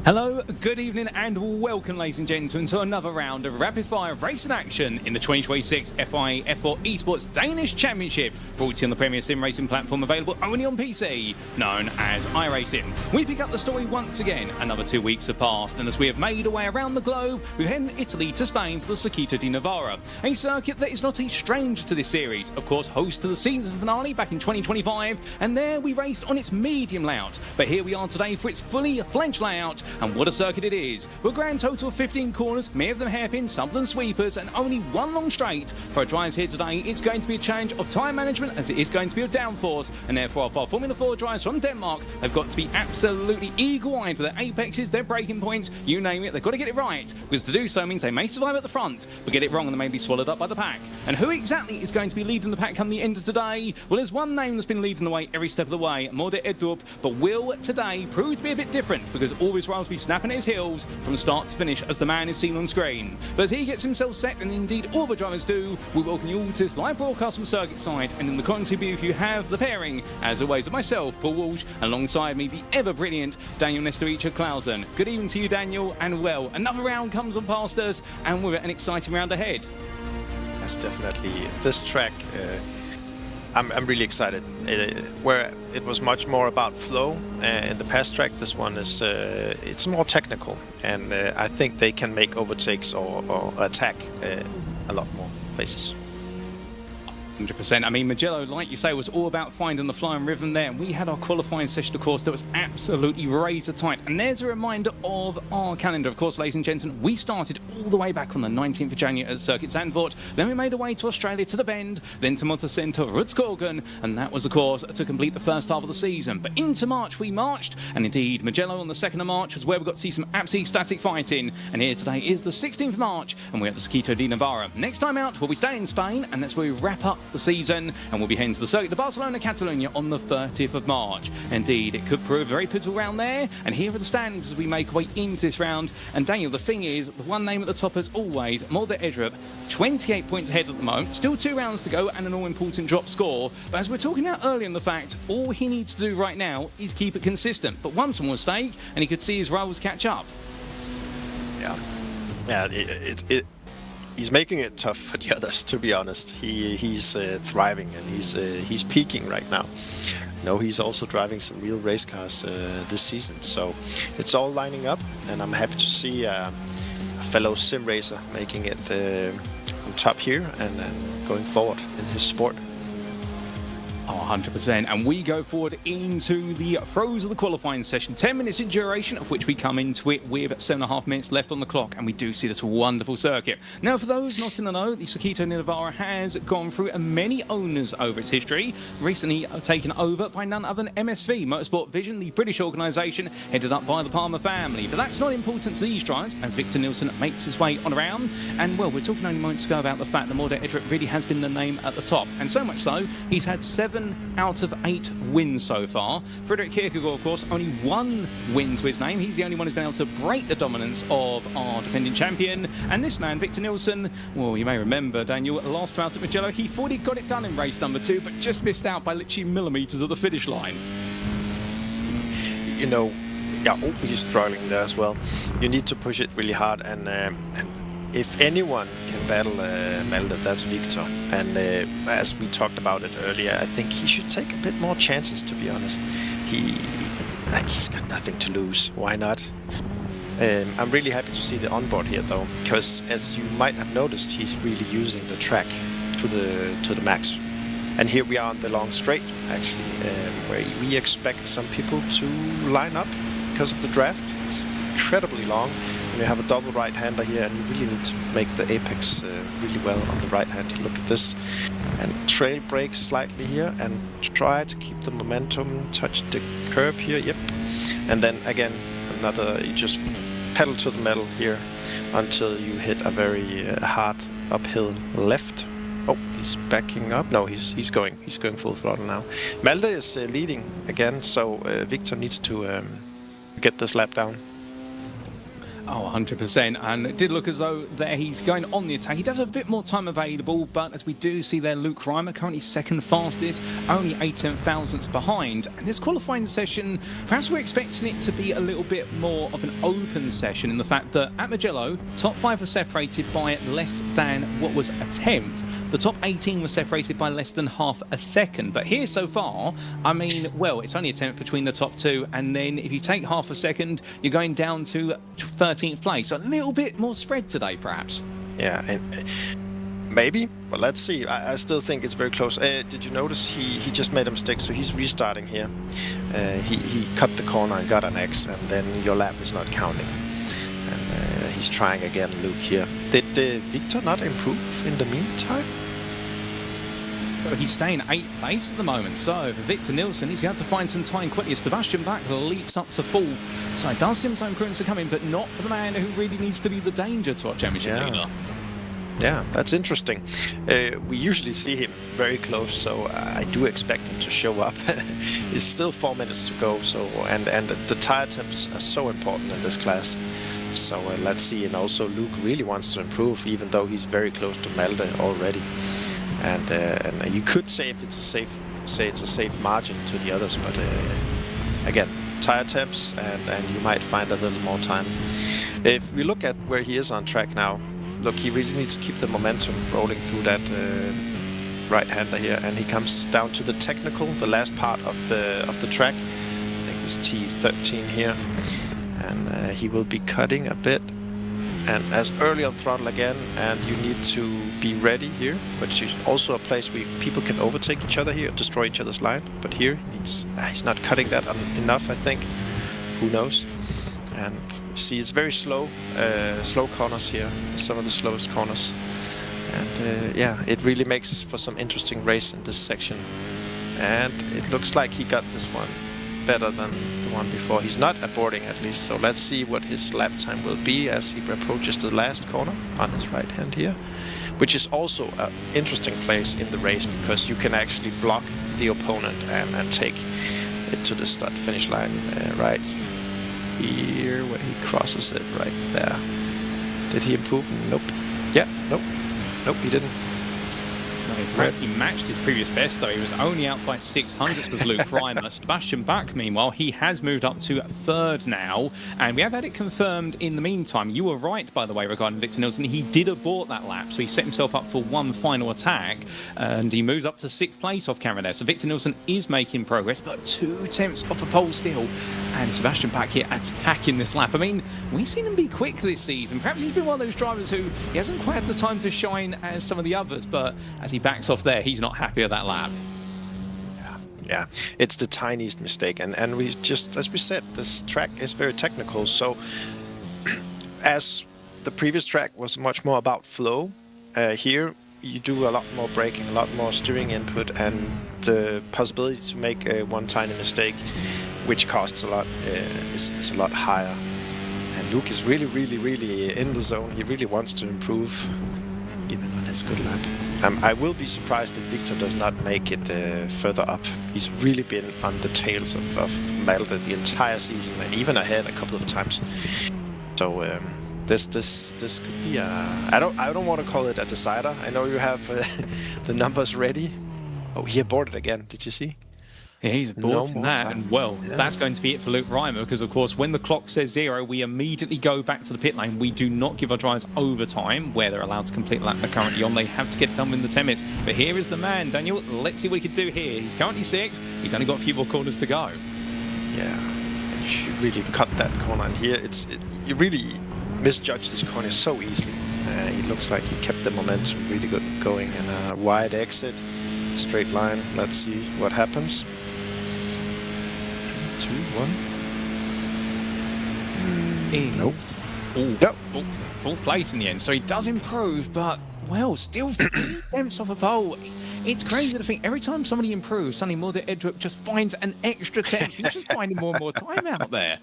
Hello, good evening and welcome ladies and gentlemen to another round of rapid fire racing action in the 2026 FIA F4 Esports Danish Championship, brought to you on the premier sim racing platform available only on PC, known as iRacing. We pick up the story once again. Another 2 weeks have passed, and as we have made our way around the globe, we've headed Italy to Spain for the Circuito di Navarra, a circuit that is not a stranger to this series, of course host to the season finale back in 2025, and there we raced on its medium layout, but here we are today for its fully fledged layout. And what a circuit it is, with a grand total of 15 corners, many of them hairpins, some of them sweepers, and only one long straight. For our drivers here today, it's going to be a challenge of time management as it is going to be a downforce, and therefore our Formula 4 drivers from Denmark have got to be absolutely eagle-eyed for their apexes, their braking points, you name it, they've got to get it right, because to do so means they may survive at the front, but get it wrong and they may be swallowed up by the pack. And who exactly is going to be leading the pack come the end of today? Well, there's one name that's been leading the way every step of the way, Morde Edrup, but will today prove to be a bit different, because all his rivals will be snapping at his heels from start to finish as the man is seen on screen. But as he gets himself set, and indeed all the drivers do, we welcome you all to this live broadcast from Circuit Side, and in the commentary booth you have the pairing, as always, of myself, Paul Walsh, alongside me the ever-brilliant Daniel Nestorica Clausen. Good evening to you, Daniel, and well, another round comes on past us, and with it an exciting round ahead. Yes, definitely. This track, I'm really excited. Where it was much more about flow in the past track, this one is it's more technical, and I think they can make overtakes or attack a lot more places. 100%. I mean, Mugello, like you say, was all about finding the flying rhythm there. And we had our qualifying session, of course, that was absolutely razor tight. And there's a reminder of our calendar. Of course, ladies and gentlemen, we started all the way back on the 19th of January at Circuit Zandvoort. Then we made our way to Australia to the Bend, then to Montecento, Rudskogen. And that was, of course, to complete the first half of the season. But into March, we marched. And indeed, Mugello on the 2nd of March was where we got to see some absolutely static fighting. And here today is the 16th of March, and we're at the Circuito di Navarra. Next time out, we'll be staying in Spain, and that's where we wrap up the season, and we'll be heading to the Circuit de Barcelona, Catalonia on the 30th of March. Indeed, it could prove a very pivotal round there, and here are the standings as we make our way into this round. And Daniel, the thing is, the one name at the top as always, Morde Edrup, 28 points ahead at the moment, still 2 rounds to go and an all-important drop score, but as we we're talking about earlier in the fact, all he needs to do right now is keep it consistent, but one small mistake and he could see his rivals catch up. Yeah, he's making it tough for the others, to be honest. He's thriving, and he's peaking right now. You know, he's also driving some real race cars this season, so it's all lining up, and I'm happy to see a fellow sim racer making it on top here and going forward in his sport. Oh, 100%. And we go forward into the throes of the qualifying session. 10 minutes in duration, of which we come into it with 7.5 minutes left on the clock. And we do see this wonderful circuit. Now, for those not in the know, the Circuito di Navarra has gone through many owners over its history. Recently taken over by none other than MSV, Motorsport Vision, the British organisation headed up by the Palmer family. But that's not important to these drivers, as Victor Nilsson makes his way on around. And, well, we're talking only moments ago about the fact that Morde Edrup really has been the name at the top. And so much so, he's had 7 out of 8 wins so far. Frederik Kierkegaard, of course, only 1 win to his name. He's the only one who's been able to break the dominance of our defending champion. And this man, Victor Nilsson, well, you may remember, Daniel, last round at Mugello, he thought he got it done in race number 2, but just missed out by literally millimetres at the finish line. You know, yeah, he's struggling there as well. You need to push it really hard, and if anyone can battle Malta, that's Victor. And as we talked about it earlier, I think he should take a bit more chances, to be honest. He's got nothing to lose. Why not? I'm really happy to see the onboard here, though, because as you might have noticed, he's really using the track to the max. And here we are on the long straight, actually, where we expect some people to line up because of the draft. It's incredibly long. And you have a double right-hander here, and you really need to make the apex really well on the right hand. Look at this, and trail brake slightly here, and try to keep the momentum, touch the curb here, yep. And then again, you just pedal to the metal here until you hit a very hard uphill left. Oh, he's backing up. No, he's going full throttle now. Malta is leading again, so Victor needs to get this lap down. Oh, 100%. And it did look as though there he's going on the attack. He does have a bit more time available, but as we do see there, Luke Reimer currently second fastest, only 18 thousandths behind. And this qualifying session, perhaps we're expecting it to be a little bit more of an open session in the fact that at Mugello, top 5 were separated by less than what was a 10th. The top 18 were separated by less than half a second. But here so far, I mean, well, it's only a 10th between the top 2. And then if you take half a second, you're going down to 13th place. So a little bit more spread today, perhaps. Yeah, and maybe, but let's see. I still think it's very close. Did you notice he just made a mistake? So he's restarting here. He cut the corner and got an X, and then your lap is not counting. And he's trying again, Luke here. Did Victor not improve in the meantime? But he's staying 8th place at the moment. So for Victor Nilsson, he's going to find some time quickly as Sebastian Bach leaps up to 4th. So it does seem some improvements are coming, but not for the man who really needs to be the danger to our championship leader. Yeah, that's interesting. We usually see him very close, so I do expect him to show up. It's still 4 minutes to go, so and the tire temps are so important in this class. So let's see. And also Luke really wants to improve, even though he's very close to Malte already. And you could say if it's a safe margin to the others, but again, tire temps, and you might find a little more time. If we look at where he is on track now, look, he really needs to keep the momentum rolling through that right-hander here, and he comes down to the technical, the last part of the track. I think it's T13 here, and he will be cutting a bit. And as early on throttle again, and you need to be ready here, which is also a place where people can overtake each other here, destroy each other's line. But here he's not cutting that enough, I think. Who knows? And see, it's very slow corners here, some of the slowest corners. And yeah, it really makes for some interesting race in this section. And it looks like he got this one better than the one before. He's not aborting at least, so let's see what his lap time will be as he approaches the last corner on his right hand here, which is also an interesting place in the race because you can actually block the opponent and take it to the start finish line right here where he crosses it right there. Did he improve? Nope. Yeah, nope, he didn't. He matched his previous best, though. He was only out by 600 was Luke Reimer. Sebastian Bach, meanwhile, he has moved up to 3rd now, and we have had it confirmed in the meantime. You were right, by the way, regarding Victor Nilsson. He did abort that lap, so he set himself up for one final attack, and he moves up to 6th place off camera there. So Victor Nilsson is making progress, but 2 tenths off the pole still, and Sebastian Bach here attacking this lap. I mean, we've seen him be quick this season. Perhaps he's been one of those drivers who he hasn't quite had the time to shine as some of the others, but as he backs off there, he's not happy with that lap. Yeah, it's the tiniest mistake, and we just, as we said, this track is very technical. So as the previous track was much more about flow, here you do a lot more braking, a lot more steering input, and the possibility to make one tiny mistake, which costs a lot, is a lot higher. And Luke is really in the zone. He really wants to improve, even on his good lap. I will be surprised if Victor does not make it further up. He's really been on the tails of Malte the entire season, and even ahead a couple of times. So this could be a... I don't want to call it a decider. I know you have the numbers ready. Oh, he aborted again. Did you see? Yeah, he's aborting that, and well, that's going to be it for Luke Reimer, because of course when the clock says 0, we immediately go back to the pit lane. We do not give our drivers overtime where they're allowed to complete the lap they're currently on. They have to get it done within the 10 minutes. But here is the man, Daniel. Let's see what he can do here. He's currently 6th. He's only got a few more corners to go. Yeah, you should really cut that corner. And here, you really misjudged this corner so easily. It looks like he kept the momentum really good going, and a wide exit, straight line. Let's see what happens. 2, 1. Nope. Yep. Fourth place in the end. So he does improve, but, well, still 3 tenths off a pole. It's crazy to think every time somebody improves, suddenly Morde Edrup just finds an extra tenth. He's just finding more and more time out there.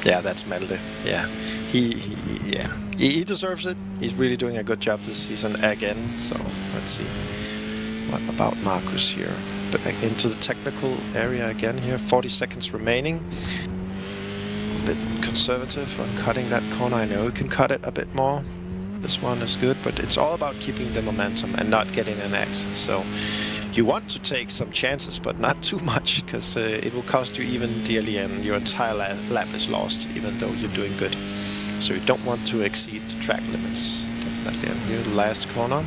Yeah, that's Malte. Yeah. He deserves it. He's really doing a good job this season again. So let's see. What about Marcus here? But into the technical area again here. 40 seconds remaining. a bit conservative on cutting that corner. I know you can cut it a bit more. This one is good, but it's all about keeping the momentum and not getting an exit. So you want to take some chances, but not too much, because it will cost you even dearly, and your entire lap is lost, even though you're doing good. So you don't want to exceed the track limits. Definitely. And here, the last corner.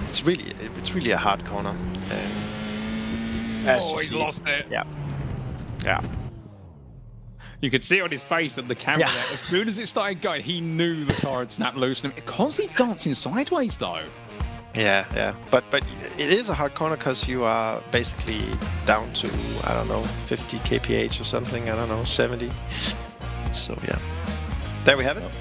It's really a hard corner. He's lost it. Yeah. Yeah. You could see it on his face and the camera there. As soon as it started going, he knew the car had snapped loose. And constantly dancing sideways, though. Yeah. But it is a hard corner because you are basically down to, I don't know, 50 kph or something. I don't know, 70. So, yeah. There we have it.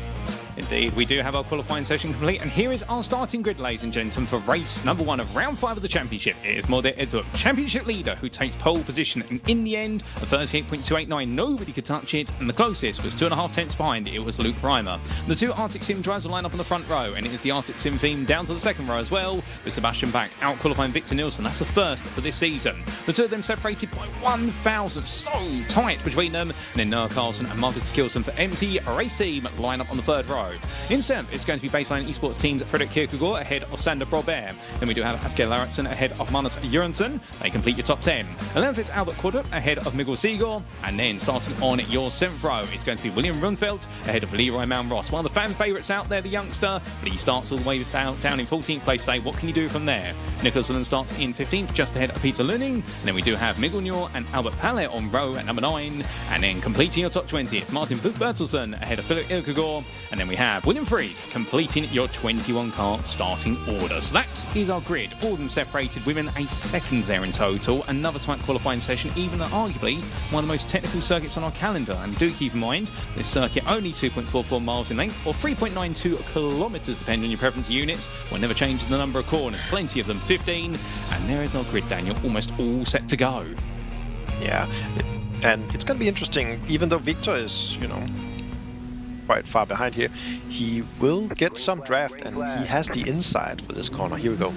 Indeed, we do have our qualifying session complete, and here is our starting grid, ladies and gentlemen, for race number 1 of round 5 of the championship. It is Morde Edrup, championship leader, who takes pole position, and in the end, a 38.289, nobody could touch it, and the closest was 2.5 tenths behind. It was Luke Reimer. The 2 Arctic Sim drivers will line up on the front row, and it is the Arctic Sim theme down to the second row as well, with Sebastian Bach out qualifying Victor Nilsson. That's the first for this season. The 2 of them separated by 1,000, so tight between them, and then Noah Carlson and Marcus Kilson for MT Race Team line up on the third row. In 7th, it's going to be Baseline Esports teams Fredrik Kierkegaard ahead of Sander Brobert. Then we do have Asger Lauritsen ahead of Magnus Jönsson. They complete your top 10. 11th, it's Albert Quadrup ahead of Miguel Siegel. And then starting on your 7th row, it's going to be William Rundfeldt ahead of Leroy Mount Ross. One of the fan favourites out there, the youngster, but he starts all the way down in 14th place today. What can you do from there? Nicholas Lund starts in 15th, just ahead of Peter Luning. And then we do have Miguel Nure and Albert Pallet on row at number 9. And then completing your top 20, it's Martin Bertelsen ahead of Philip Ilkegård. And then we have William Fries completing your 21 car starting order. So that is our grid. All of them separated within a second there in total. Another tight qualifying session, even though arguably one of the most technical circuits on our calendar. And do keep in mind, this circuit only 2.44 miles in length, or 3.92 kilometres depending on your preference of units. We'll never change the number of corners, plenty of them, 15. And there is our grid, Daniel, almost all set to go. Yeah, and it's going to be interesting, even though Victor is, quite far behind here, he will get some draft, and he has the inside for this corner. Here we go.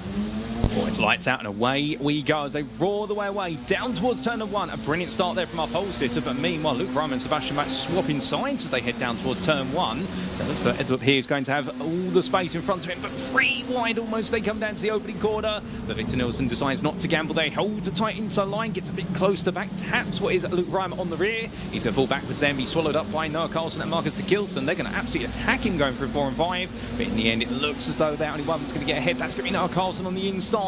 Oh, it's lights out and away we go as they roar the way away down towards turn 1. A brilliant start there from our pole sitter, but meanwhile Luke Reimer and Sebastian Bach swapping sides as they head down towards turn 1. So it looks like Edward here is going to have all the space in front of him, but 3 wide almost. They come down to the opening corner, but Victor Nilsson decides not to gamble there, holds a tight inside line, gets a bit close to back, taps what is Luke Reimer on the rear. He's going to fall backwards then, be swallowed up by Noah Carlson and Marcus de Kilson. They're going to absolutely attack him going through 4 and 5, but in the end it looks as though that only one's going to get ahead. That's going to be Noah Carlson on the inside.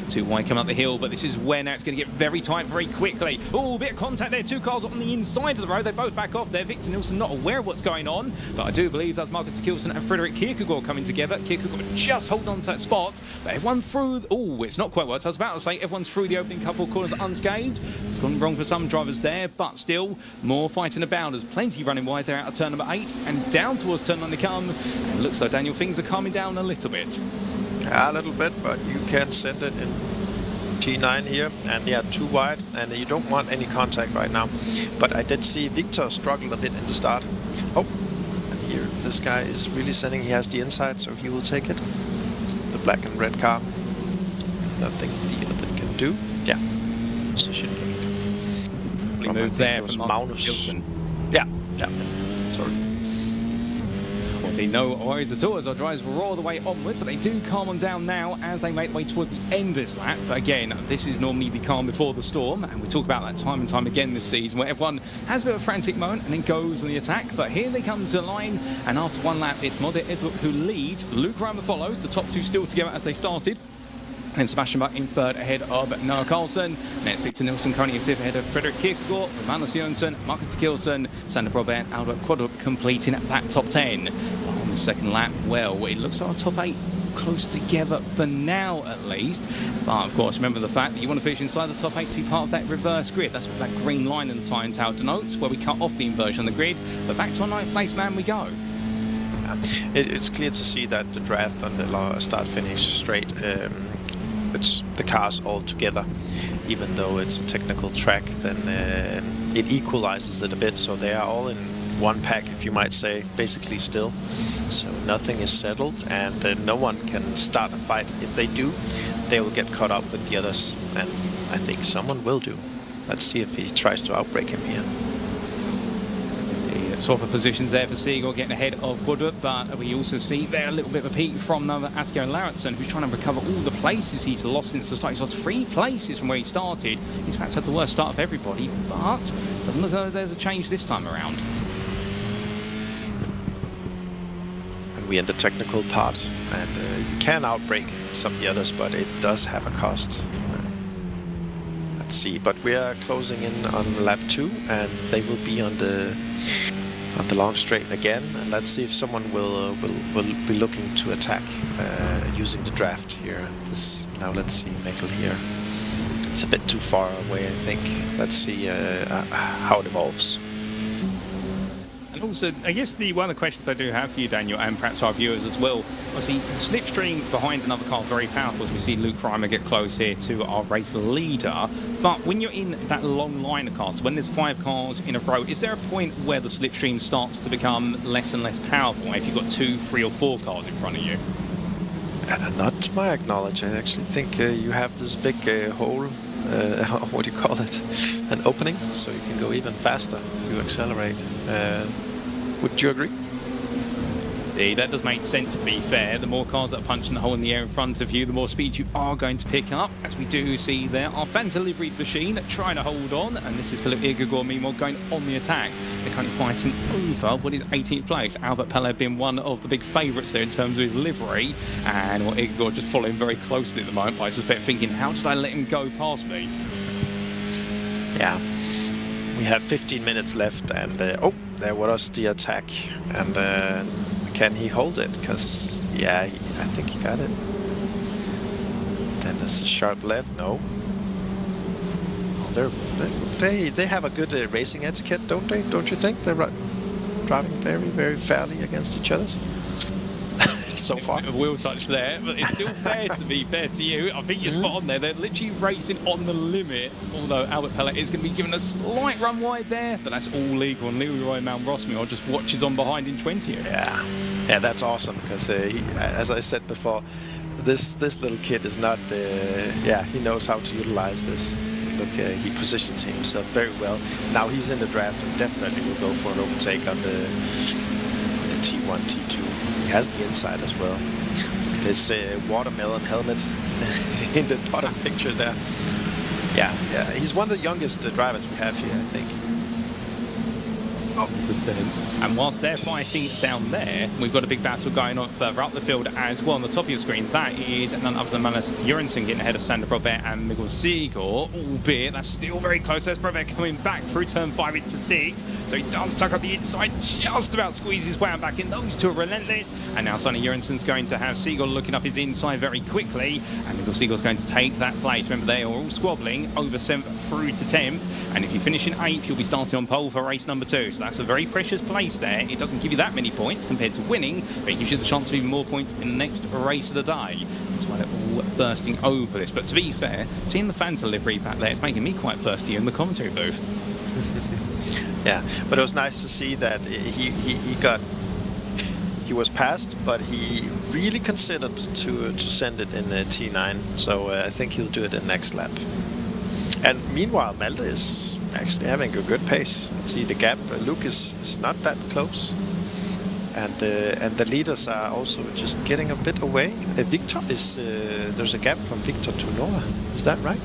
2 wide come up the hill, but this is where now it's going to get very tight very quickly. Oh, bit of contact there. 2 cars on the inside of the road. They both back off there. Victor Nilsson not aware of what's going on, but I do believe that's Marcus de Kilson and Fredrik Kierkegaard coming together. Kierkegaard just holding on to that spot, but everyone through... Oh, it's not quite worked. I was about to say everyone's through the opening couple of corners unscathed. It's gone wrong for some drivers there, but still more fighting about. There's plenty running wide there out of turn number 8 and down towards turn 9 to come. And it looks like, Daniel, things are calming down a little bit. A little bit, but you can send it in T9 here, and yeah, 2 wide, and you don't want any contact right now. But I did see Victor struggle a bit in the start. Oh, and here this guy is really sending. He has the inside, so he will take it. The black and red car. Nothing the other can do. Yeah, position gained. Moved there from Magnus Jönsson. Yeah. Sorry. No worries at all as our drivers roar the way onwards, but they do calm them down now as they make their way towards the end of this lap. But again, this is normally the calm before the storm, and we talk about that time and time again this season, where everyone has a bit of a frantic moment and then goes on the attack. But here they come to the line, and after 1 lap, it's Morde Edrup who leads. Luke Reimer follows, the top 2 still together as they started. And Sebastian Bach in 3rd ahead of Noah Carlson. Next, Victor Nilsson currently in 5th ahead of Fredrik Kierkegaard, Magnus Jönsson, Marcus de Kilson, Sander Brobert, and Albert Quadrup completing that top 10. But on the second lap, well, it looks like our top 8 close together for now at least. But of course, remember the fact that you want to finish inside the top 8 to be part of that reverse grid. That's what that green line in the time tower denotes, where we cut off the inversion on the grid. But back to our 9th place man we go. It's clear to see that the draft on the start-finish straight puts the cars all together. Even though it's a technical track, then it equalizes it a bit, so they are all in one pack, if you might say, basically still. So nothing is settled, and no one can start a fight. If they do, they will get caught up with the others, and I think someone will do. Let's see if he tries to outbreak him here. Swap of positions there for Siegel getting ahead of Quadra, but we also see there a little bit of a peak from Asger Lauritsen, who's trying to recover all the places he's lost since the start. He's lost 3 places from where he started. He's perhaps had the worst start of everybody, but doesn't look like there's a change this time around. And we in the technical part, and you can outbrake some of the others, but it does have a cost. Let's see, but we are closing in on lap 2, and they will be on the long straight again. And let's see if someone will be looking to attack using the draft here. Now let's see Mikkel here. It's a bit too far away, I think. Let's see how it evolves. And also, I guess one of the questions I do have for you, Daniel, and perhaps our viewers as well, obviously, the slipstream behind another car is very powerful, as we see Luke Reimer get close here to our race leader. But when you're in that long line of cars, when there's 5 cars in a row, is there a point where the slipstream starts to become less and less powerful if you've got 2, 3 or 4 cars in front of you? Not to my knowledge. I actually think you have this big hole, what do you call it, an opening, so you can go even faster if you accelerate. Would you agree? That does make sense, to be fair. The more cars that are punching the hole in the air in front of you, the more speed you are going to pick up. As we do see there, our fan-delivered machine trying to hold on, and this is Philip Igagor, meanwhile, going on the attack. They're currently fighting over what is 18th place. Albert Pelle being one of the big favourites there in terms of his livery, and Igagor just following very closely at the moment, but I suspect thinking, how did I let him go past me? Yeah. We have 15 minutes left, and oh, there was the attack, and can he hold it? Because yeah, I think he got it. Then there's a sharp left. No. Oh, they have a good racing etiquette, don't they? Don't you think? They're driving very fairly against each other. So far. A wheel touch there, but it's still fair to be fair to you. I think you're spot on there. They're literally racing on the limit, although Albert Pelle is going to be given a slight run wide there, but that's all legal, and Leroy Mount Rossmore just watches on behind in 20th. Yeah, that's awesome, because as I said before, this little kid is not, he knows how to utilize this. Look, he positions himself very well. Now he's in the draft and definitely will go for an overtake on the T1, T2. He has the inside as well. Look at his watermelon helmet in the bottom picture there. Yeah, he's one of the youngest drivers we have here, I think. 100%. And whilst they're fighting down there, we've got a big battle going on further up the field as well on the top of your screen. That is none other than Magnus Jørgensen getting ahead of Sander Probert and Mikkel Siegel, albeit that's still very close. There's Probert coming back through turn 5 into 6, so he does tuck up the inside, just about squeeze his way out back in. Those two are relentless, and now Sander Jørgensen's going to have Siegel looking up his inside very quickly, and Mikkel Siegel's going to take that place. Remember, they are all squabbling over 7th through to 10th, and if you finish in 8th, you'll be starting on pole for race number 2, so that's a very precious place there. It doesn't give you that many points compared to winning, but it gives you the chance of even more points in the next race of the day. That's why they're all thirsting over this. But to be fair, seeing the Fanta livery back there, it's making me quite thirsty in the commentary booth. Yeah, but it was nice to see that he was passed, but he really considered to send it in T9, so I think he'll do it in next lap. And meanwhile, Malte is actually having a good pace. Let's see the gap. Luke is not that close, and the leaders are also just getting a bit away. Victor is there's a gap from Victor to Noah. Is that right?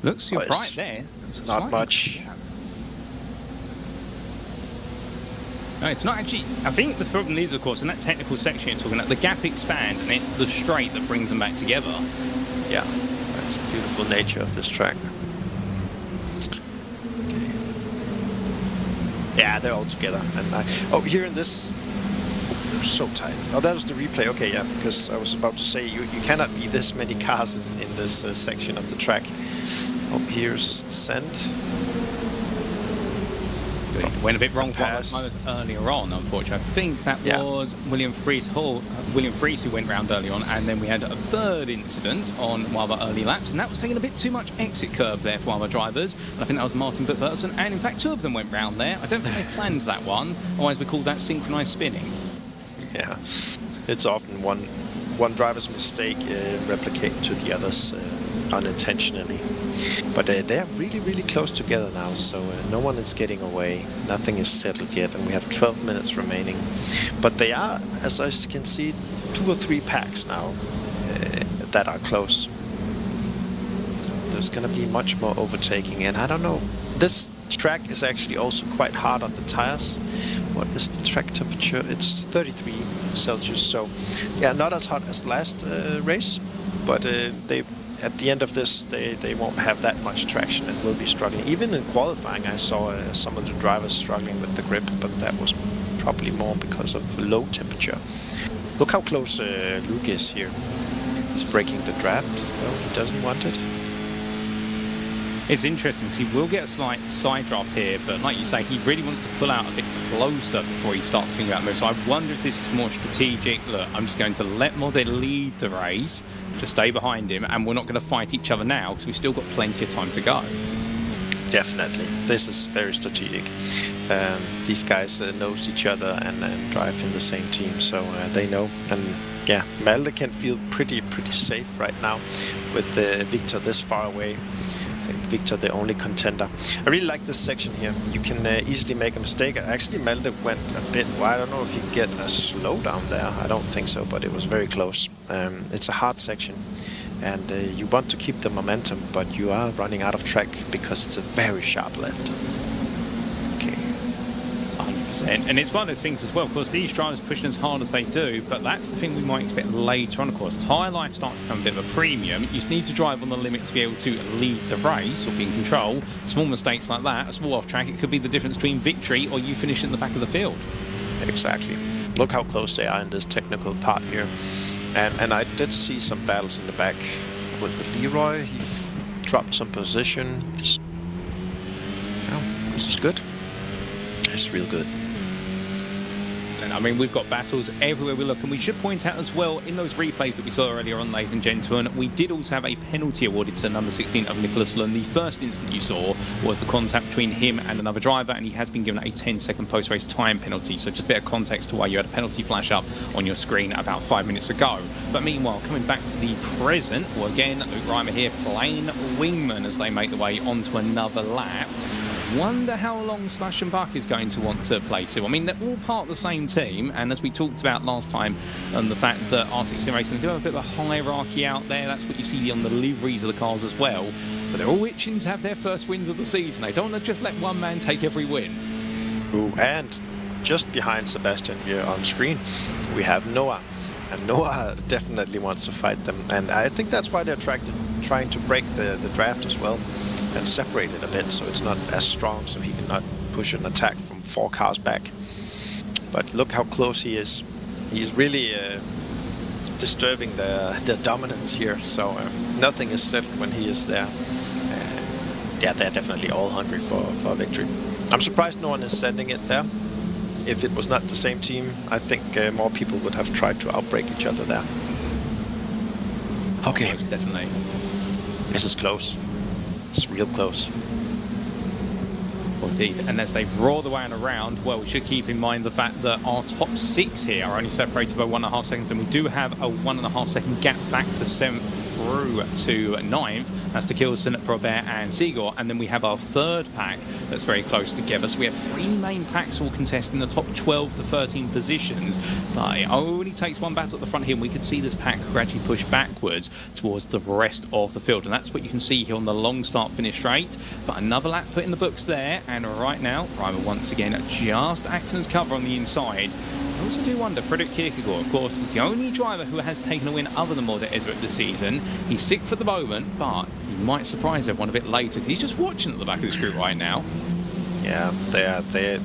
Looks you're right there. It's not much. No, it's not actually. I think the problem is, of course, in that technical section you're talking about, the gap expands, and it's the straight that brings them back together. Yeah, that's the beautiful nature of this track. Yeah, they're all together. And here in this, they're so tight. Oh, that was the replay. Okay, yeah, because I was about to say you cannot be this many cars in this section of the track. Oh, here's Send. Went a bit wrong for us earlier on, unfortunately. I think that was William Fries who went round early on, and then we had a third incident on one of our early laps, and that was taking a bit too much exit curb there for one of our drivers, and I think that was Martin Butterson, and in fact 2 of them went round there. I don't think they planned that one, otherwise we call that synchronised spinning. Yeah, it's often one one driver's mistake replicate to the others unintentionally. But they're really, really close together now, so no one is getting away. Nothing is settled yet, and we have 12 minutes remaining. But they are, as I can see, 2 or 3 packs now that are close. There's going to be much more overtaking, and I don't know. This track is actually also quite hard on the tires. What is the track temperature? It's 33 Celsius, so yeah, not as hot as last race, but they at the end of this they won't have that much traction and will be struggling. Even in qualifying I saw some of the drivers struggling with the grip, but that was probably more because of low temperature. Look how close Luke is here. He's breaking the draft. No, he doesn't want it. It's interesting because he will get a slight side draft here, but like you say, he really wants to pull out a bit closer before he starts thinking about moves. So I wonder if this is more strategic. Look, I'm just going to let Mode lead the race, just stay behind him, and we're not going to fight each other now because we've still got plenty of time to go. Definitely. This is very strategic. These guys knows each other and drive in the same team, so they know. And yeah, Malde can feel pretty safe right now with Victor this far away. Victor the only contender. I really like this section here. You can easily make a mistake. Actually, Malde went a bit wide. I don't know if you can get a slowdown there. I don't think so, but it was very close. It's a hard section, and you want to keep the momentum, but you are running out of track because it's a very sharp left. Okay. 100%. And it's one of those things as well. Of course, these drivers pushing as hard as they do, but that's the thing we might expect later on. Of course, tyre life starts to become a bit of a premium. You just need to drive on the limit to be able to lead the race or be in control. Small mistakes like that, a small off track, it could be the difference between victory or you finish at the back of the field. Exactly. Look how close they are in this technical part here. And I did see some battles in the back with the Leroy. He dropped some position. Oh, this is good. It's real good. And I mean, we've got battles everywhere we look, and we should point out as well, in those replays that we saw earlier on, ladies and gentlemen, we did also have a penalty awarded to number 16 of Nicholas Lund. The first incident you saw was the contact between him and another driver, and he has been given a 10-second post-race time penalty. So just a bit of context to why you had a penalty flash up on your screen about 5 minutes ago. But meanwhile, coming back to the present, well, again, Luke Reimer here playing wingman as they make their way onto another lap. Wonder how long Slash and Buck is going to want to play still. I mean, they're all part of the same team, and as we talked about last time, and the fact that Arctic Sim Racing, they do have a bit of a hierarchy out there. That's what you see on the liveries of the cars as well. But they're all itching to have their first wins of the season. They don't want to just let one man take every win. Ooh, and just behind Sebastian here on screen, we have Noah. And Noah definitely wants to fight them. And I think that's why they're trying to break the draft as well. And separate it a bit so it's not as strong, so he cannot push an attack from 4 cars back. But look how close he is. He's really disturbing the dominance here, so nothing is settled when he is there. Yeah, they're definitely all hungry for victory. I'm surprised no one is sending it there. If it was not the same team, I think more people would have tried to outbreak each other there. Okay. Most definitely. This is close. It's real close. Indeed, and as they roar the way around, well, we should keep in mind the fact that our top 6 here are only separated by 1.5 seconds, and we do have a 1.5 second gap back to 7th through to 9th. That's to Kilson, Probert and Sigor, and then we have our third pack that's very close together. So we have 3 main packs all contesting the top 12 to 13 positions, but it only takes one battle at the front here, and we could see this pack gradually push backwards towards the rest of the field, and that's what you can see here on the long start finish straight. But another lap put in the books there, and right now, Reimer once again just acting as cover on the inside. I also do wonder, Fredrik Kierkegaard, of course, is the only driver who has taken a win other than Morde Edward this season. He's 6th at the moment, but he might surprise everyone a bit later because he's just watching at the back of this group right now. Yeah, they're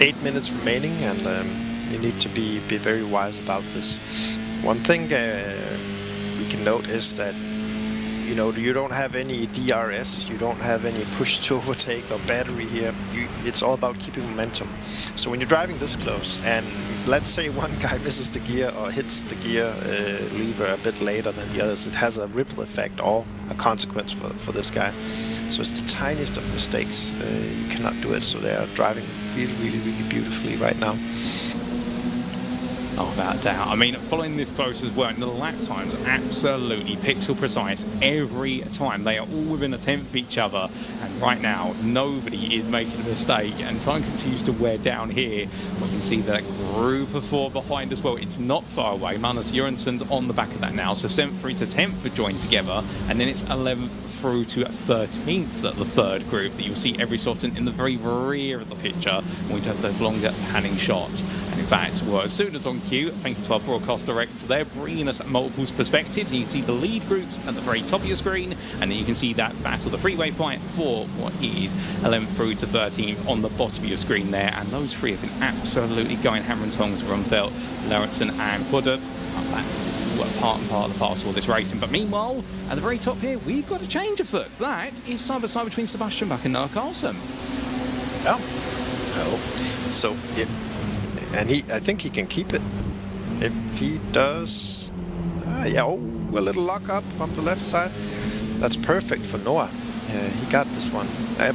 8 minutes remaining, and you need to be very wise about this. One thing we can note is that you don't have any DRS, you don't have any push to overtake or battery here. It's all about keeping momentum. So when you're driving this close, and let's say one guy misses the gear or hits the gear lever a bit later than the others, it has a ripple effect or a consequence for this guy. So it's the tiniest of mistakes. You cannot do it. So they are driving really, really, really beautifully right now. Oh, without doubt. I mean, following this close as well, and the lap times are absolutely pixel precise every time. They are all within a tenth of each other, and right now, nobody is making a mistake, and time continues to wear down here. We can see that group of 4 behind as well. It's not far away. Magnus Jørgensen's on the back of that now, so 7th through to 10th are joined together, and then it's 11th through to 13th at the third group that you'll see every so often in the very rear of the picture when we do have those longer panning shots. And in fact, well, as soon as on cue, thank you to our broadcast director, they're bringing us multiple perspectives. You can see the lead groups at the very top of your screen, and then you can see that battle, the freeway fight for what is 11th through to 13th on the bottom of your screen there. And those 3 have been absolutely going hammer and tongs for Rumfeld, Lauritsen and Pudder. That's part and part of the parcel of this racing. But meanwhile, at the very top here, we've got a change of foot. That is side by side between Sebastian Bach and Noah Carlson. Yeah. So, yeah. And I think he can keep it. If he does... yeah, a little lock up from the left side. That's perfect for Noah. He got this one.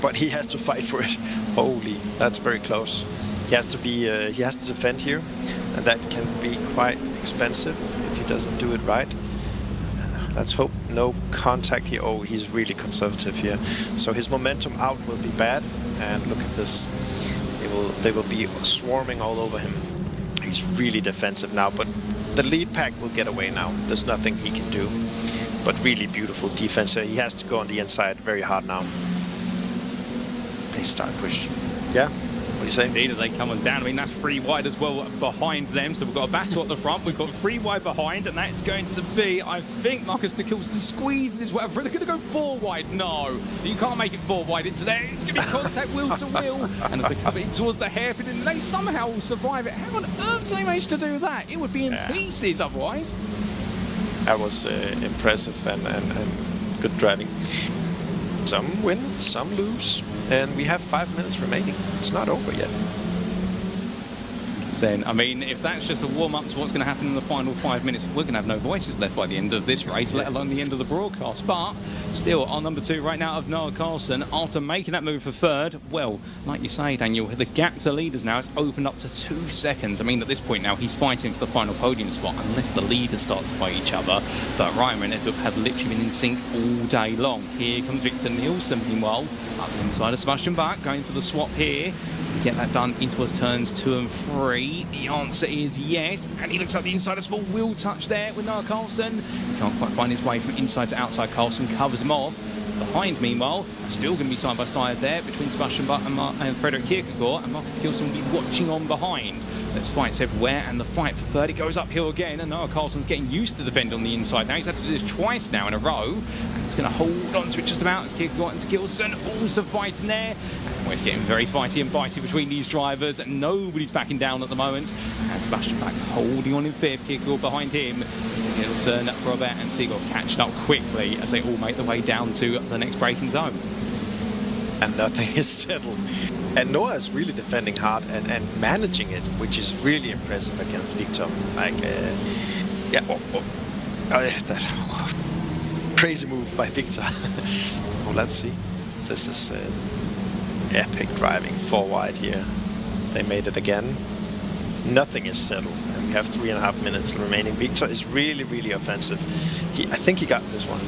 But he has to fight for it. Holy, that's very close. He has to be... he has to defend here. And that can be quite expensive if he doesn't do it right. Let's hope no contact here. Oh, he's really conservative here. So his momentum out will be bad. And look at this. They will be swarming all over him. He's really defensive now, but the lead pack will get away now. There's nothing he can do. But really beautiful defense. He has to go on the inside very hard now. They start push. Yeah? What do you say? Indeed, as they come on down. I mean, that's 3 wide as well behind them. So we've got a battle at the front. We've got 3 wide behind, and that's going to be, I think, Marcus de Kilson squeezing his way. They're going to go 4 wide. No, you can't make it 4 wide into there. It's going to be contact wheel to wheel. And as they come in towards the hairpin, and they somehow will survive it. How on earth do they manage to do that? It would be in pieces otherwise. That was impressive and good driving. Some win, some lose. And we have 5 minutes remaining. It's not over yet. Then, I mean, if that's just a warm-up to what's going to happen in the final 5 minutes, we're going to have no voices left by the end of this race, let alone the end of the broadcast. But still, our number 2 right now of Noah Carlson, after making that move for 3rd, well, like you say, Daniel, the gap to leaders now has opened up to 2 seconds. I mean, at this point now, he's fighting for the final podium spot unless the leaders start to fight each other. But Ryan and Eddup have literally been in sync all day long. Here comes Victor Nielsen, meanwhile, up the inside of Sebastian Bach, going for the swap here. Get that done into his turns 2 and 3. The answer is yes, and he looks like the inside, a small wheel touch there with Noah Carlson. He can't quite find his way from inside to outside. Carlson covers him off. Behind, meanwhile, still going to be side by side there between Sebastian Bach and Frederik Kierkegaard, and Marcus Kilson will be watching on behind. There's fights everywhere, and the fight for 3rd, it goes uphill again, and Noah Carlson's getting used to defend on the inside now. He's had to do this twice now in a row, and he's going to hold on to it just about as Kierkegaard into Kilson, also fighting there. And it's getting very fighty and bitey between these drivers, and nobody's backing down at the moment. And Sebastian Bach holding on in 5th, Kierkegaard behind him. Nielsen, Robert and Siegel catching up quickly as they all make their way down to the next braking zone. And nothing is settled. And Noah is really defending hard and managing it, which is really impressive against Victor. Like, that crazy move by Victor. Well, let's see. This is epic driving 4 wide here. They made it again. Nothing is settled. And we have 3.5 minutes remaining. Victor is really, really offensive. I think he got this one.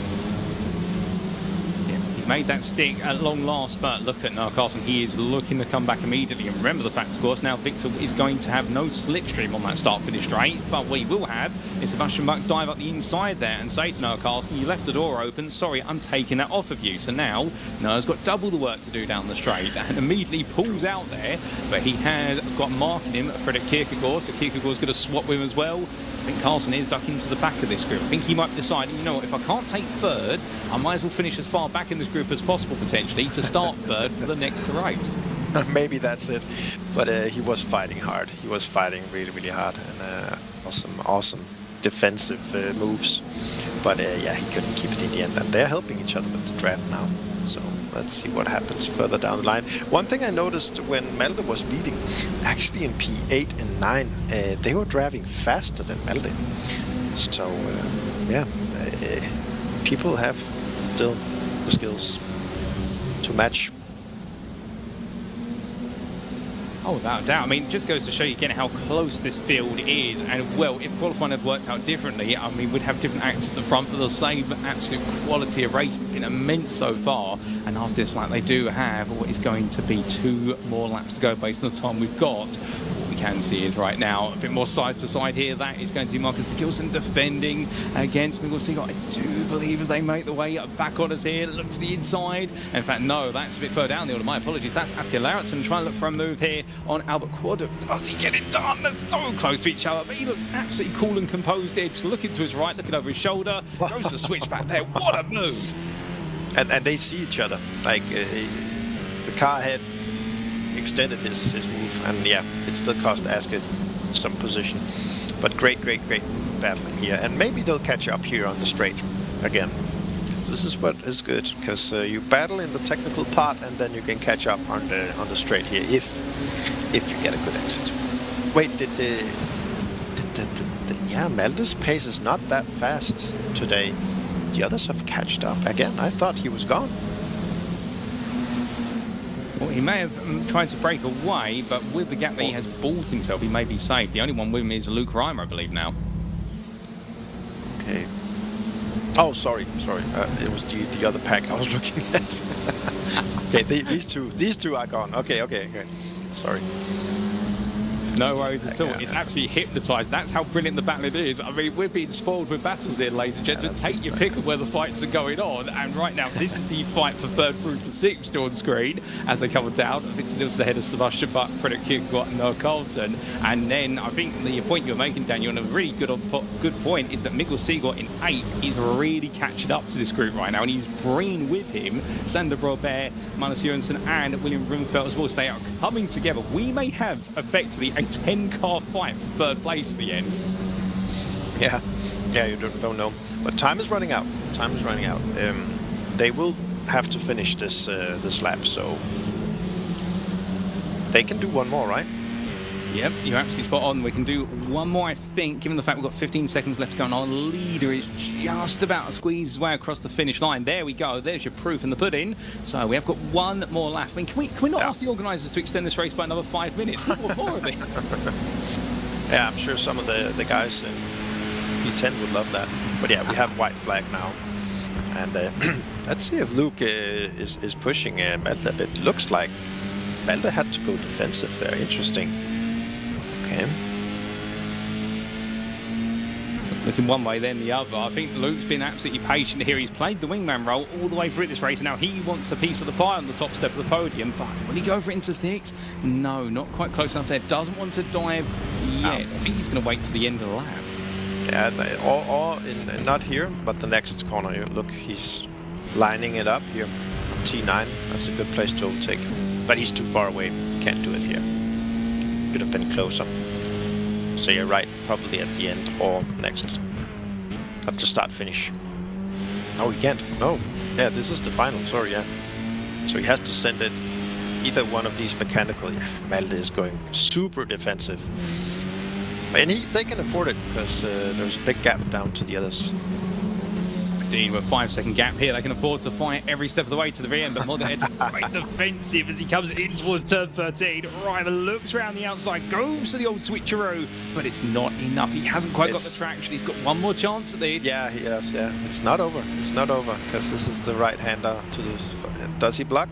Made that stick at long last, but look at Noah Carlson. He is looking to come back immediately. And remember the fact, of course, now Victor is going to have no slipstream on that start-finish straight, but what he will have is Sebastian Bach dive up the inside there and say to Noah Carlson, you left the door open, sorry, I'm taking that off of you. So now Noah's got double the work to do down the straight and immediately pulls out there, but he has got marking him Frederik Kierkegaard, so Kierkegaard's going to swap with him as well. I think Carlson is ducking to the back of this group. I think he might be deciding, you know what, if I can't take 3rd, I might as well finish as far back in this group as possible, potentially, to start 3rd for the next race. Maybe that's it. But he was fighting hard. He was fighting really, really hard. And awesome defensive moves. But yeah, he couldn't keep it in the end. And they're helping each other with the draft now. So let's see what happens further down the line. One thing I noticed when Malte was leading, actually in P8 and 9, they were driving faster than Malte. So yeah, people have still the skills to match. Oh, without a doubt. I mean, it just goes to show you again how close this field is. And, well, if qualifying had worked out differently, I mean, we'd have different acts at the front, but the same absolute quality of race has been immense so far. And after this lap, they do have what is going to be 2 more laps to go based on the time we've got. What we can see is right now a bit more side to side here. That is going to be Marcus de Gilson defending against Miguel Seagull. I do believe as they make the way back on us here, look to the inside. In fact, no, that's a bit further down the order. My apologies. That's Asker Lauritsen trying to look for a move here on Albert Quad. Does he get it done? They're so close to each other, but he looks absolutely cool and composed here. Just looking to his right, looking over his shoulder. Goes to switch back there. What a move! And they see each other. Like the car ahead extended his move, and yeah, it still cost Asker some position. But great battling here, and maybe they'll catch up here on the straight again. This is what is good, because you battle in the technical part, and then you can catch up on the straight here if you get a good exit. Wait, yeah, Malte's pace is not that fast today. The others have catched up again. I thought he was gone. Well, he may have tried to break away, but with the gap that he has bought himself, he may be safe. The only one with him is Luke Reimer, I believe, now. Okay. Oh, sorry. It was the other pack I was looking at. Okay, these two are gone. Okay. Sorry. No worries at all. It's absolutely hypnotised. That's how brilliant the battle it is. I mean, we're being spoiled with battles here, ladies and gentlemen. Take your pick of where the fights are going on. And right now, this is the fight for 3rd through to 6th on screen as they come down. Victor Nilsson ahead of Sebastian Buck, Fredrik Kierkegaard and Noah Carlson. And then I think the point you're making, Daniel, and a really good point, is that Miguel Seagull in 8th is really catching up to this group right now. And he's bringing with him Sander Robert, Magnus Jørgensen and William Runfeldt as well. So they are coming together. We may have effectively a 10-car fight for 3rd place at the end. Yeah, you don't know. But time is running out. They will have to finish this lap, so they can do one more, right? Yep, you're absolutely spot on. We can do one more, I think, given the fact we've got 15 seconds left to go, and our leader is just about to squeeze his way across the finish line. There we go. There's your proof in the pudding. So we have got one more lap. I mean, can we not ask the organisers to extend this race by another 5 minutes? We want more of these. Yeah, I'm sure some of the guys in P10 would love that. But yeah, we have white flag now. And let's see if Luke is pushing Malte a bit. Looks like Malte had to go defensive there. Interesting. Okay. Looking one way, then the other. I think Luke's been absolutely patient here. He's played the wingman role all the way through this race, and now he wants a piece of the pie on the top step of the podium. But will he go for it into 6th? No, not quite close enough there. Doesn't want to dive yet. I think he's going to wait to the end of the lap. Yeah, not here, but the next corner. Look, he's lining it up here on T9. That's a good place to overtake. But he's too far away. Can't do it here. Could have been closer. So you're right, probably at the end or next. At the start finish. No, he can't. No. Yeah, this is the final. Sorry, yeah. So he has to send it either one of these mechanical. Yeah, Malte is going super defensive. And they can afford it because there's a big gap down to the others. With a 5-second gap here, they can afford to fight every step of the way to the rear end, but Motorhead quite defensive as he comes in towards turn 13. Ryman looks around the outside, goes to the old switcheroo, but it's not enough. He hasn't quite got the traction. He's got one more chance at this. Yeah, he has, yeah. It's not over. It's not over, because this is the right-hander to the... Does he block?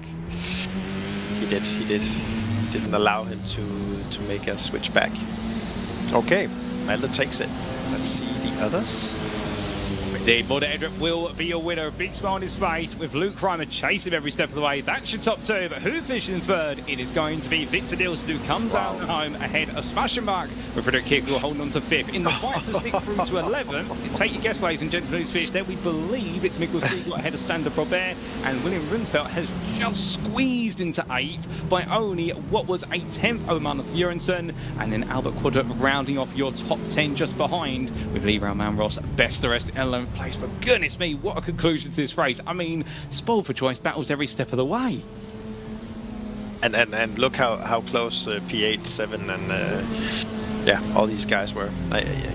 He did. He didn't allow him to make a switch back. Okay, Malte takes it. Let's see the others. Indeed, Border Edric will be your winner. A big smile on his face with Luke Reimer chasing him every step of the way. That's your top 2, but who finishes in 3rd? It is going to be Victor Nilsson, who comes out home ahead of Sebastian Bach, with Fredrik Kierkegaard holding on to 5th. In the fight for 6th through to 11th, take your guess, ladies and gentlemen, who's finished there. We believe it's Miguel Seagull ahead of Sander Robert, and William Runfeldt has just squeezed into 8th by only what was a 10th over Magnus Jørgensen, and then Albert Quadra rounding off your top 10 just behind, with Lee Rauman Ross best the rest in 11th place. But goodness me, what a conclusion to this race. I mean, spoiled for choice battles every step of the way. And look how close P8, 7 and yeah, all these guys were.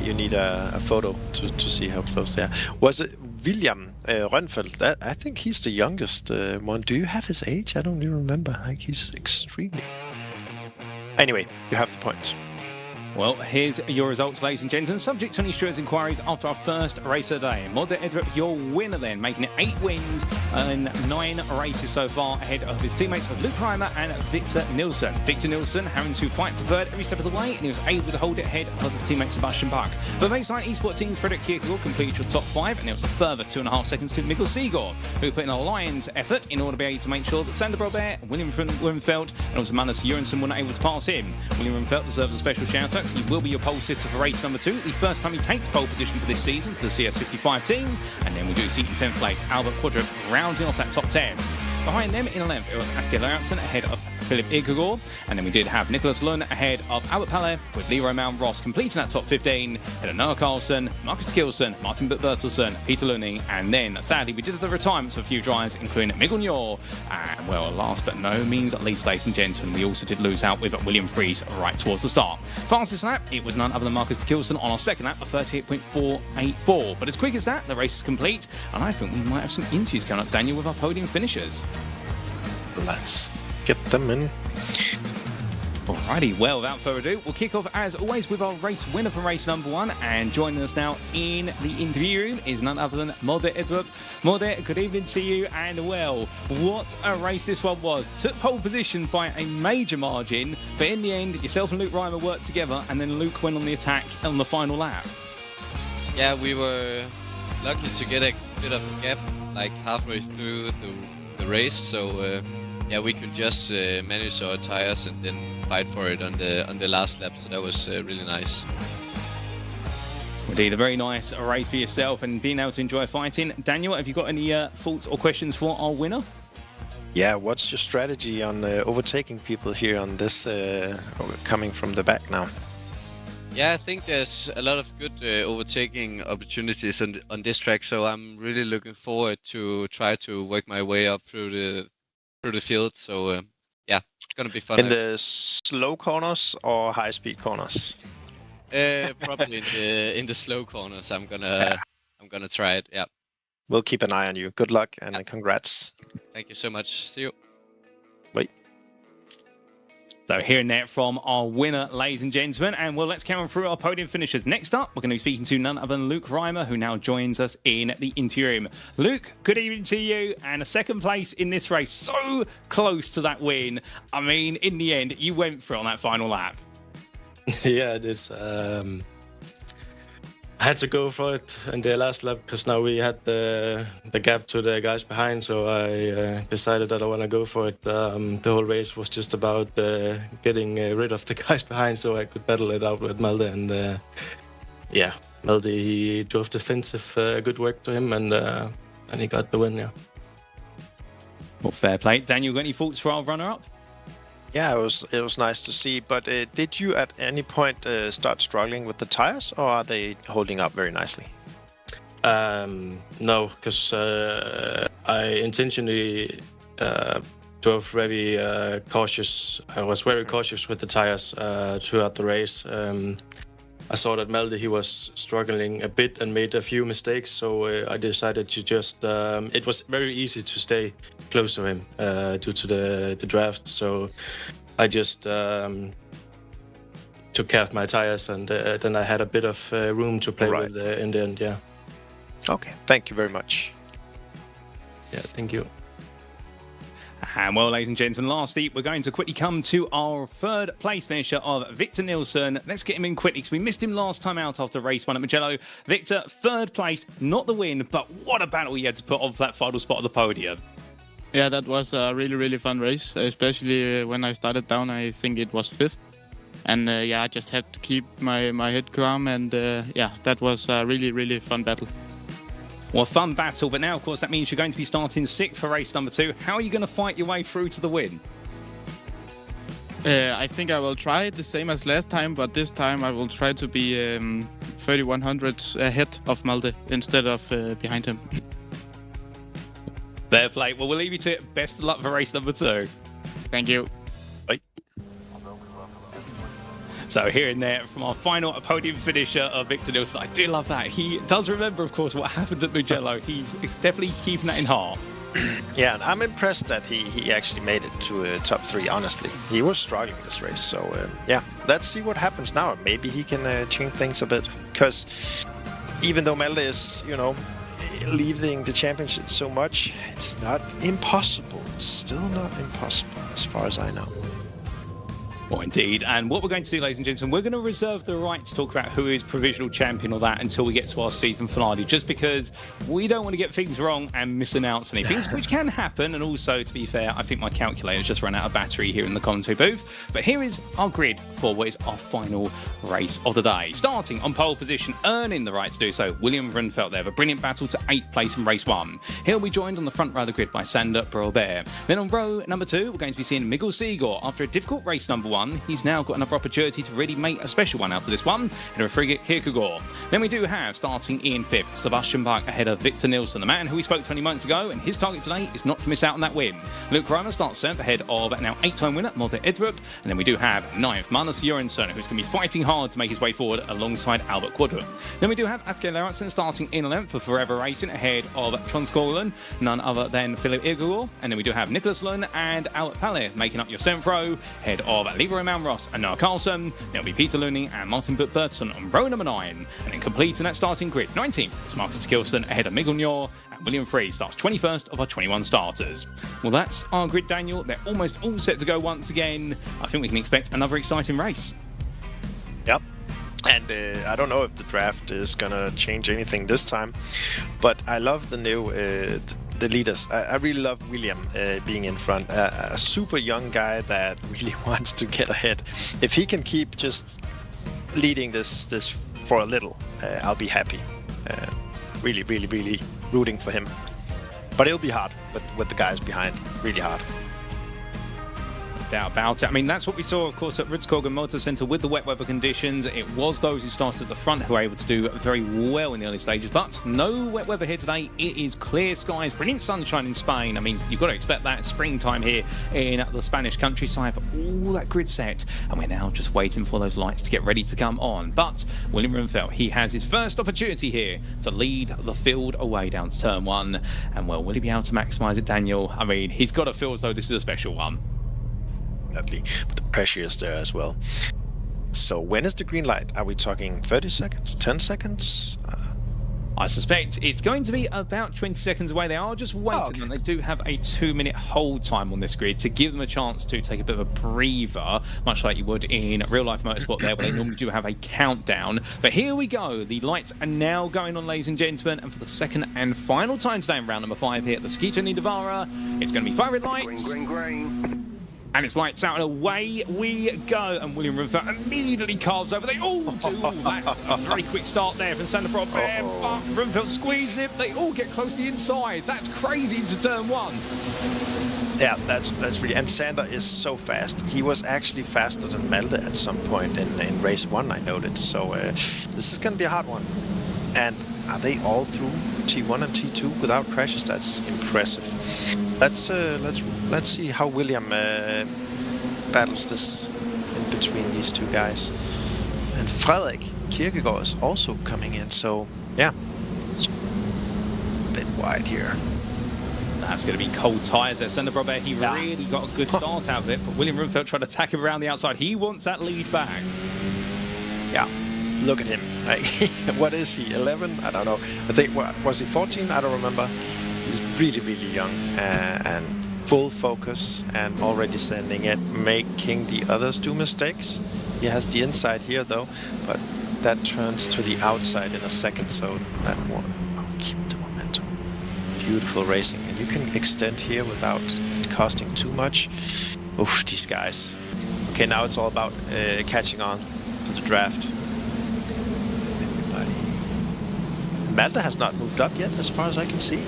You need a photo to see how close they are. Was it William Rønfeldt? I think he's the youngest one. Do you have his age? I don't even remember. Like, he's extremely... Anyway, you have the points. Well, here's your results, ladies and gentlemen. Subject to any stewards' inquiries after our first race of the day. Mod Edrup, your winner then, making it 8 wins in 9 races so far, ahead of his teammates of Luke Reimer and Victor Nilsson. Victor Nilsson having to fight for third every step of the way, and he was able to hold it ahead of his teammate Sebastian Bach. But baseline esports team Frederick Kierkegaard completed your top 5, and it was a further 2.5 seconds to Mikkel Seagull, who put in a lion's effort in order to be able to make sure that Sander Brobert, William Rumfeld, and also Manus Jørgensen were not able to pass him. William Rumfeld deserves a special shout out. He will be your pole sitter for race number 2, the first time he takes pole position for this season for the CS55 team. And then we do see in 10th place Albert Quadrup rounding off that top 10. Behind them in 11th, it was Aske Lauritsen ahead of Philip Igegor. And then we did have Nicholas Lund ahead of Albert Palle, with Leroy Mount Ross completing that top 15. Ahead of Noah Carlson, Marcus Kilson, Martin Bertelsen, Peter Looney. And then, sadly, we did have the retirements of a few drivers, including Miguel Njor. And, well, last but no means least, ladies and gentlemen, we also did lose out with William Fries right towards the start. Fastest lap, it was none other than Marcus Kilson on our second lap of 38.484. But as quick as that, the race is complete. And I think we might have some interviews coming up, Daniel, with our podium finishers. Let's get them in. Alrighty, well, without further ado, we'll kick off as always with our race winner from race number 1. And joining us now in the interview room is none other than Mode Edrup. Mode, good evening to you. And well, what a race this one was. Took pole position by a major margin, but in the end, yourself and Luke Reimer worked together, and then Luke went on the attack on the final lap. Yeah, we were lucky to get a bit of a gap, like halfway through the race, so yeah, we could just manage our tires and then fight for it on the last lap. So that was really nice. Indeed, a very nice race for yourself and being able to enjoy fighting. Daniel, have you got any thoughts or questions for our winner? Yeah, what's your strategy on overtaking people here on this coming from the back now? Yeah, I think there's a lot of good overtaking opportunities on this track. So I'm really looking forward to try to work my way up through the field. So yeah, it's gonna be fun. In the slow corners or high speed corners? Probably in the slow corners. I'm gonna try it. Yeah. We'll keep an eye on you. Good luck and congrats. Thank you so much. See you. Bye. So hearing that from our winner, ladies and gentlemen, and well, let's carry on through our podium finishers. Next up, we're going to be speaking to none other than Luke Reimer, who now joins us in the interview room. Luke, good evening to you, and a second place in this race, so close to that win. I mean, in the end, you went for it on that final lap. Yeah, it is. I had to go for it in the last lap because now we had the gap to the guys behind, so I decided that I want to go for it. The whole race was just about getting rid of the guys behind so I could battle it out with Malte. And yeah, Malte, he drove defensive, good work to him, and he got the win, yeah. Well, fair play. Daniel, got any thoughts for our runner-up? Yeah, it was nice to see. But did you at any point start struggling with the tires, or are they holding up very nicely? No, because I intentionally drove very cautious. I was very cautious with the tires throughout the race. I saw that Malte, he was struggling a bit and made a few mistakes, so I decided to just... it was very easy to stay close to him due to the draft, so I just took care of my tires, and then I had a bit of room to play with in the end, yeah. Okay, thank you very much. Yeah, thank you. And well, ladies and gentlemen, lastly, we're going to quickly come to our third place finisher of Victor Nilsson. Let's get him in quickly because we missed him last time out after race 1 at Mugello. Victor, third place, not the win, but what a battle he had to put on for that final spot of the podium. Yeah, that was a really, really fun race, especially when I started down. I think it was 5th. And yeah, I just had to keep my head calm, and yeah, that was a really, really fun battle. Well, a fun battle, but now, of course, that means you're going to be starting 6th for race number 2. How are you going to fight your way through to the win? I think I will try the same as last time, but this time I will try to be 3,100 ahead of Malte instead of behind him. Fair play. Well, we'll leave you to it. Best of luck for race number 2. Thank you. Bye. So here and there from our final podium finisher of Victor Nilsson. I do love that. He does remember, of course, what happened at Mugello. He's definitely keeping that in heart. Yeah, and I'm impressed that he actually made it to top 3, honestly. He was struggling this race, so yeah, let's see what happens now. Maybe he can change things a bit, because even though Malte is, you know, leaving the championship so much, it's not impossible. It's still not impossible, as far as I know. Well, indeed. And what we're going to do, ladies and gentlemen, we're going to reserve the right to talk about who is provisional champion or that until we get to our season finale, just because we don't want to get things wrong and misannounce any things, which can happen. And also, to be fair, I think my calculator's just run out of battery here in the commentary booth. But here is our grid for what is our final race of the day. Starting on pole position, earning the right to do so, William Rundfeldt there, a brilliant battle to 8th place in race 1. He'll be joined on the front row of the grid by Sander Broberg. Then on row number 2, we're going to be seeing Mikkel Sigurd. After a difficult race number 1, he's now got another opportunity to really make a special one out of this one in a frigate Kierkegaard. Then we do have, starting in 5th, Sebastian Bach ahead of Victor Nilsson, the man who we spoke 20 months ago, and his target today is not to miss out on that win. Luke Reimer starts 7th ahead of now 8-time winner Malte Edrup, and then we do have 9th Magnus Johansson, who's going to be fighting hard to make his way forward alongside Albert Quadrum. Then we do have Atke Lauritsen starting in 11th for Forever Racing ahead of Transkolen, none other than Philip Irgagor, and then we do have Nicholas Lund and Albert Palle making up your 7th row ahead of Leroy Malmros and Noah Carlson. It'll be Peter Luning and Martin Burton on row number 9, and then completing that starting grid 19th, it's Marcus Kilson ahead of Miguel Njor, and William Free starts 21st of our 21 starters. Well, that's our grid, Daniel. They're almost all set to go once again. I think we can expect another exciting race. Yep. And I don't know if the draft is gonna change anything this time, but I love the new the leaders. I really love William being in front. A super young guy that really wants to get ahead. If he can keep just leading this for a little, I'll be happy. Really rooting for him. But it'll be hard with the guys behind. Really hard. Doubt about it. I mean, that's what we saw, of course, at Rudskogen Motor Centre with the wet weather conditions. It was those who started at the front who were able to do very well in the early stages, but no wet weather here today. It is clear skies, brilliant sunshine in Spain. I mean, you've got to expect that springtime here in the Spanish countryside, but all that grid set, and we're now just waiting for those lights to get ready to come on. But William Rundfeldt, he has his first opportunity here to lead the field away down to turn 1, and well, will he be able to maximise it, Daniel? I mean, he's got to feel as though this is a special one. But the pressure is there as well. So when is the green light? Are we talking 30 seconds? 10 seconds? I suspect it's going to be about 20 seconds away. They are just waiting, and they do have a 2-minute hold time on this grid to give them a chance to take a bit of a breather, much like you would in real-life motorsport there, where they normally do have a countdown. But here we go. The lights are now going on, ladies and gentlemen, and for the second and final time today in round number 5 here at the Circuito Navarra, it's going to be fire red lights. Green. And it's lights out and away we go. And William Rundfeldt immediately carves over. They all do that. A very quick start there from Sander Broberg. But Rundfeldt squeezes it. They all get close to the inside. That's crazy into turn 1. Yeah, that's really. And Sander is so fast. He was actually faster than Malte at some point in race 1, I noted. So this is going to be a hard one. And are they all through T1 and T2 without crashes? That's impressive. Let's see how William battles this in between these two guys. And Frederik Kierkegaard is also coming in, so yeah, it's a bit wide here. That's going to be cold tyres there. Sander Broberg, he really got a good start out of it, but William Rundfeldt tried to attack him around the outside. He wants that lead back. Yeah. Look at him. Like, what is he? 11? I don't know. I think, was he 14? I don't remember. He's really young and full focus and already sending it, making the others do mistakes. He has the inside here though, but that turns to the outside in a second, so that one keep the momentum. Beautiful racing, and you can extend here without it costing too much. Oof, these guys. Okay, now it's all about catching on to the draft. Malte has not moved up yet, as far as I can see.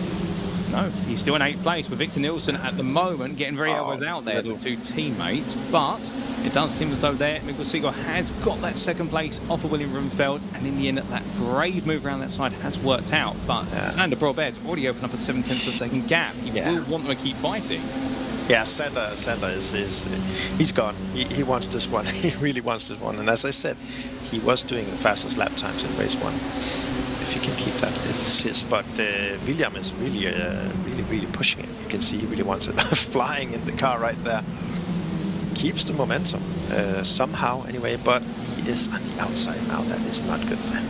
No, he's still in 8th place with Victor Nilsson at the moment, getting very elbows out there to 2 teammates. But it does seem as though there, Mikkel Sigurd has got that 2nd place off of William Rundfeldt, and in the end, that brave move around that side has worked out. But Sander Broberg's already opened up a 7/10 of a second gap. He will want them to keep fighting. Yeah, Sander is he's gone. He wants this one. He really wants this one. And as I said, he was doing the fastest lap times in race 1. if he can keep that, it's his. But William is really pushing it. You can see he really wants it. Flying in the car right there. Keeps the momentum somehow anyway, but he is on the outside now. That is not good for him.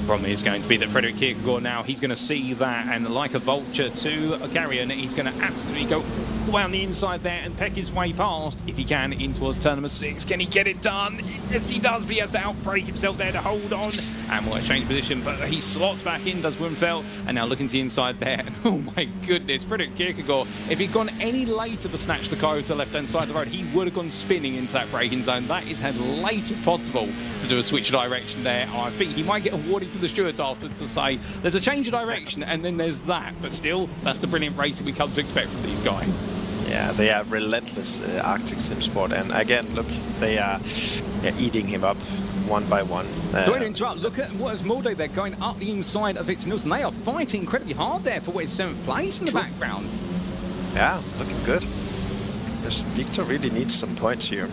Problem is going to be that Frederik Kierkegaard now, he's going to see that, and like a vulture to a Carrion, he's going to absolutely go all the way on the inside there and peck his way past, if he can, in towards turn number 6. Can he get it done? Yes, he does, but he has to outbrake himself there to hold on. And we'll change position, but he slots back in, does Wimfeld, and now looking to the inside there. And oh my goodness, Frederik Kierkegaard, if he'd gone any later to snatch the car to the left-hand side of the road, he would have gone spinning into that braking zone. That is as late as possible to do a switch of direction there. I think he might get a warning from the stewards afterwards to say there's a change of direction, and then there's that. But still, that's the brilliant racing we come to expect from these guys. Yeah, they are relentless, Arctic Sim Sport, and again, look, they are eating him up one by one. Don't interrupt. Look at what is Molde. They're going up the inside of Victor Nilsson. They are fighting incredibly hard there for what is 7th place in the background. Yeah, looking good. This Victor really needs some points here,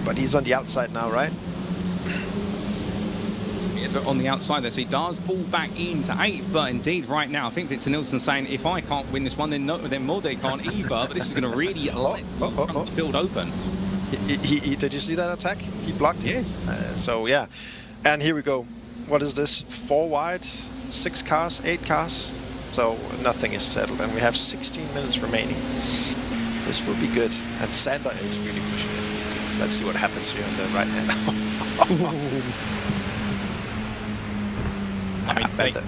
but he's on the outside now, right? On the outside there, so he does fall back into 8th, but indeed right now I think Victor Nilsson saying if I can't win this one, then Molde can't either. But this is going to really light the field open. He did you see that attack? He blocked it. Yes. So yeah, and here we go. What is this? 4 wide, 6 cars, 8 cars. So nothing is settled, and we have 16 minutes remaining. This will be good, and Sander is really pushing it. Let's see what happens here on the right hand.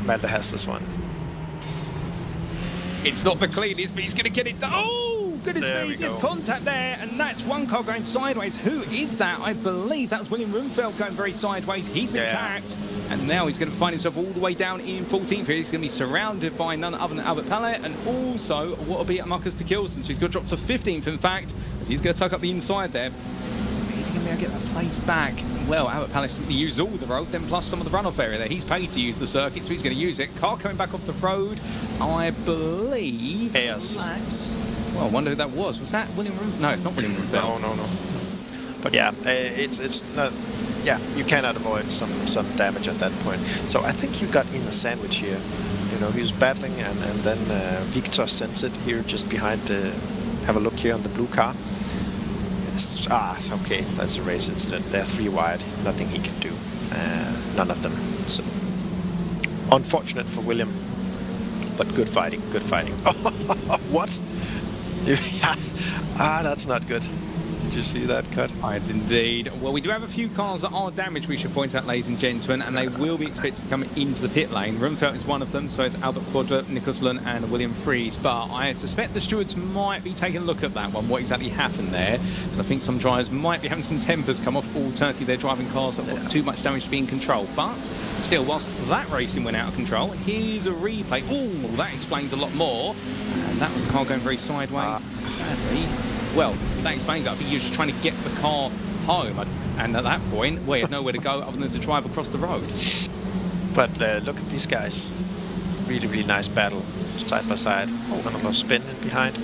Malte has this one. It's not the cleanest, but he's going to get it done. Oh, goodness me, he gets contact there, and that's one car going sideways. Who is that? I believe that's William Rumfeld going very sideways. He's been tapped, and now he's going to find himself all the way down in 14th. He's going to be surrounded by none other than Albert Pallet, and also what will be at Marcus de Kilson. So he's going to drop to 15th, in fact, as he's going to tuck up the inside there. He's going to be able to get that place back. Well, Albert Palace simply used all the road, then plus some of the runoff area there. He's paid to use the circuit, so he's going to use it. Car coming back off the road, I believe. Yes. Well, I wonder who that was. Was that William Rumfeld? No, it's not William Rumfeld. No. But yeah, it's not. Yeah, you cannot avoid some damage at that point. So I think you got in a sandwich here. You know, he was battling, and then Victor sends it here just behind. Have a look here on the blue car. Okay, that's a race incident. They're 3 wide, nothing he can do. None of them. So unfortunate for William, but good fighting. What? Yeah. That's not good. Did you see that cut? I did indeed. Well, we do have a few cars that are damaged, we should point out, ladies and gentlemen, and they will be expected to come into the pit lane. Rumfeld is one of them, so it's Albert Quadra, Nicholas Lund, and William Fries. But I suspect the stewards might be taking a look at that one, what exactly happened there. Because I think some drivers might be having some tempers come off. Alternatively, they're driving cars that have got too much damage to be in control. But still, whilst that racing went out of control, here's a replay. Oh, that explains a lot more. And that was a car going very sideways. Sadly. Well, that explains it. I think he was just trying to get the car home, and at that point, we had nowhere to go other than to drive across the road. But look at these guys. Really nice battle, side by side. Oh, another spin in behind.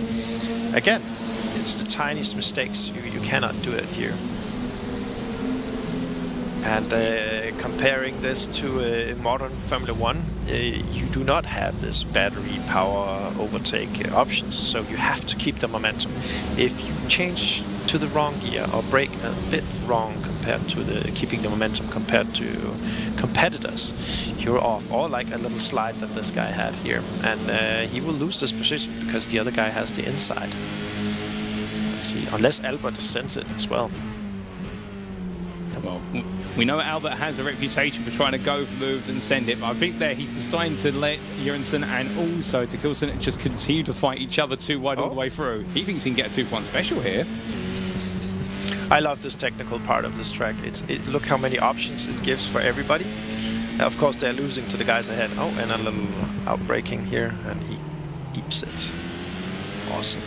Again, it's the tiniest mistakes. You cannot do it here. And comparing this to modern Formula 1, you do not have this battery power overtake options, so you have to keep the momentum. If you change to the wrong gear or brake a bit wrong compared to keeping the momentum compared to competitors, you're off. Or like a little slide that this guy had here, and he will lose this position because the other guy has the inside. Let's see, unless Albert sends it as well. Well, we know Albert has a reputation for trying to go for moves and send it, but I think there he's decided to let Jørgensen and also de Kilson just continue to fight each other 2 wide all the way through. He thinks he can get a 2-for-1 special here. I love this technical part of this track. Look how many options it gives for everybody. Of course, they're losing to the guys ahead. Oh, and a little outbraking here, and he keeps it. Awesome.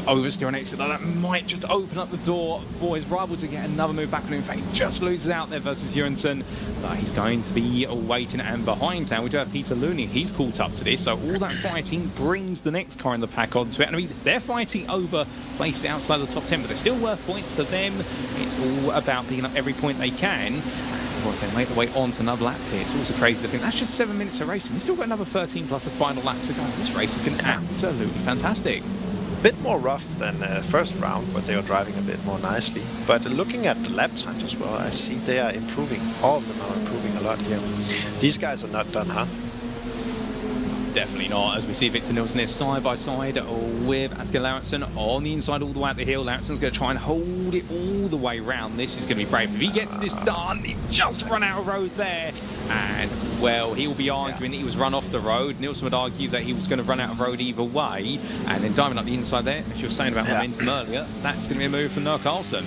Oversteer on exit, that might just open up the door for his rival to get another move back on him. In fact, he just loses out there versus Jørgensen, but he's going to be waiting. And behind now we do have Peter Looney. He's caught up to this, so all that fighting brings the next car in the pack onto it. And I mean, they're fighting over places outside the top 10, but they're still worth points to them. It's all about picking up every point they can. course, they make their way on to another lap here. It's also crazy to think that's just 7 minutes of racing. We've still got another 13 plus a final lap to go. This race has been absolutely fantastic. Bit more rough than first round, but they are driving a bit more nicely. But looking at the lap times as well, I see they are improving. All of them are improving a lot here. These guys are not done, huh? Definitely not, as we see Victor Nilsson here side by side with Asger Lauritsen on the inside all the way out the hill. Lauritsen's going to try and hold it all the way round. This is going to be brave. If he gets this done, he just run out of road there. And, well, he will be arguing that he was run off the road. Nilsson would argue that he was going to run out of road either way. And then diving up the inside there, as you were saying about momentum earlier, that's going to be a move from Noah Carlson.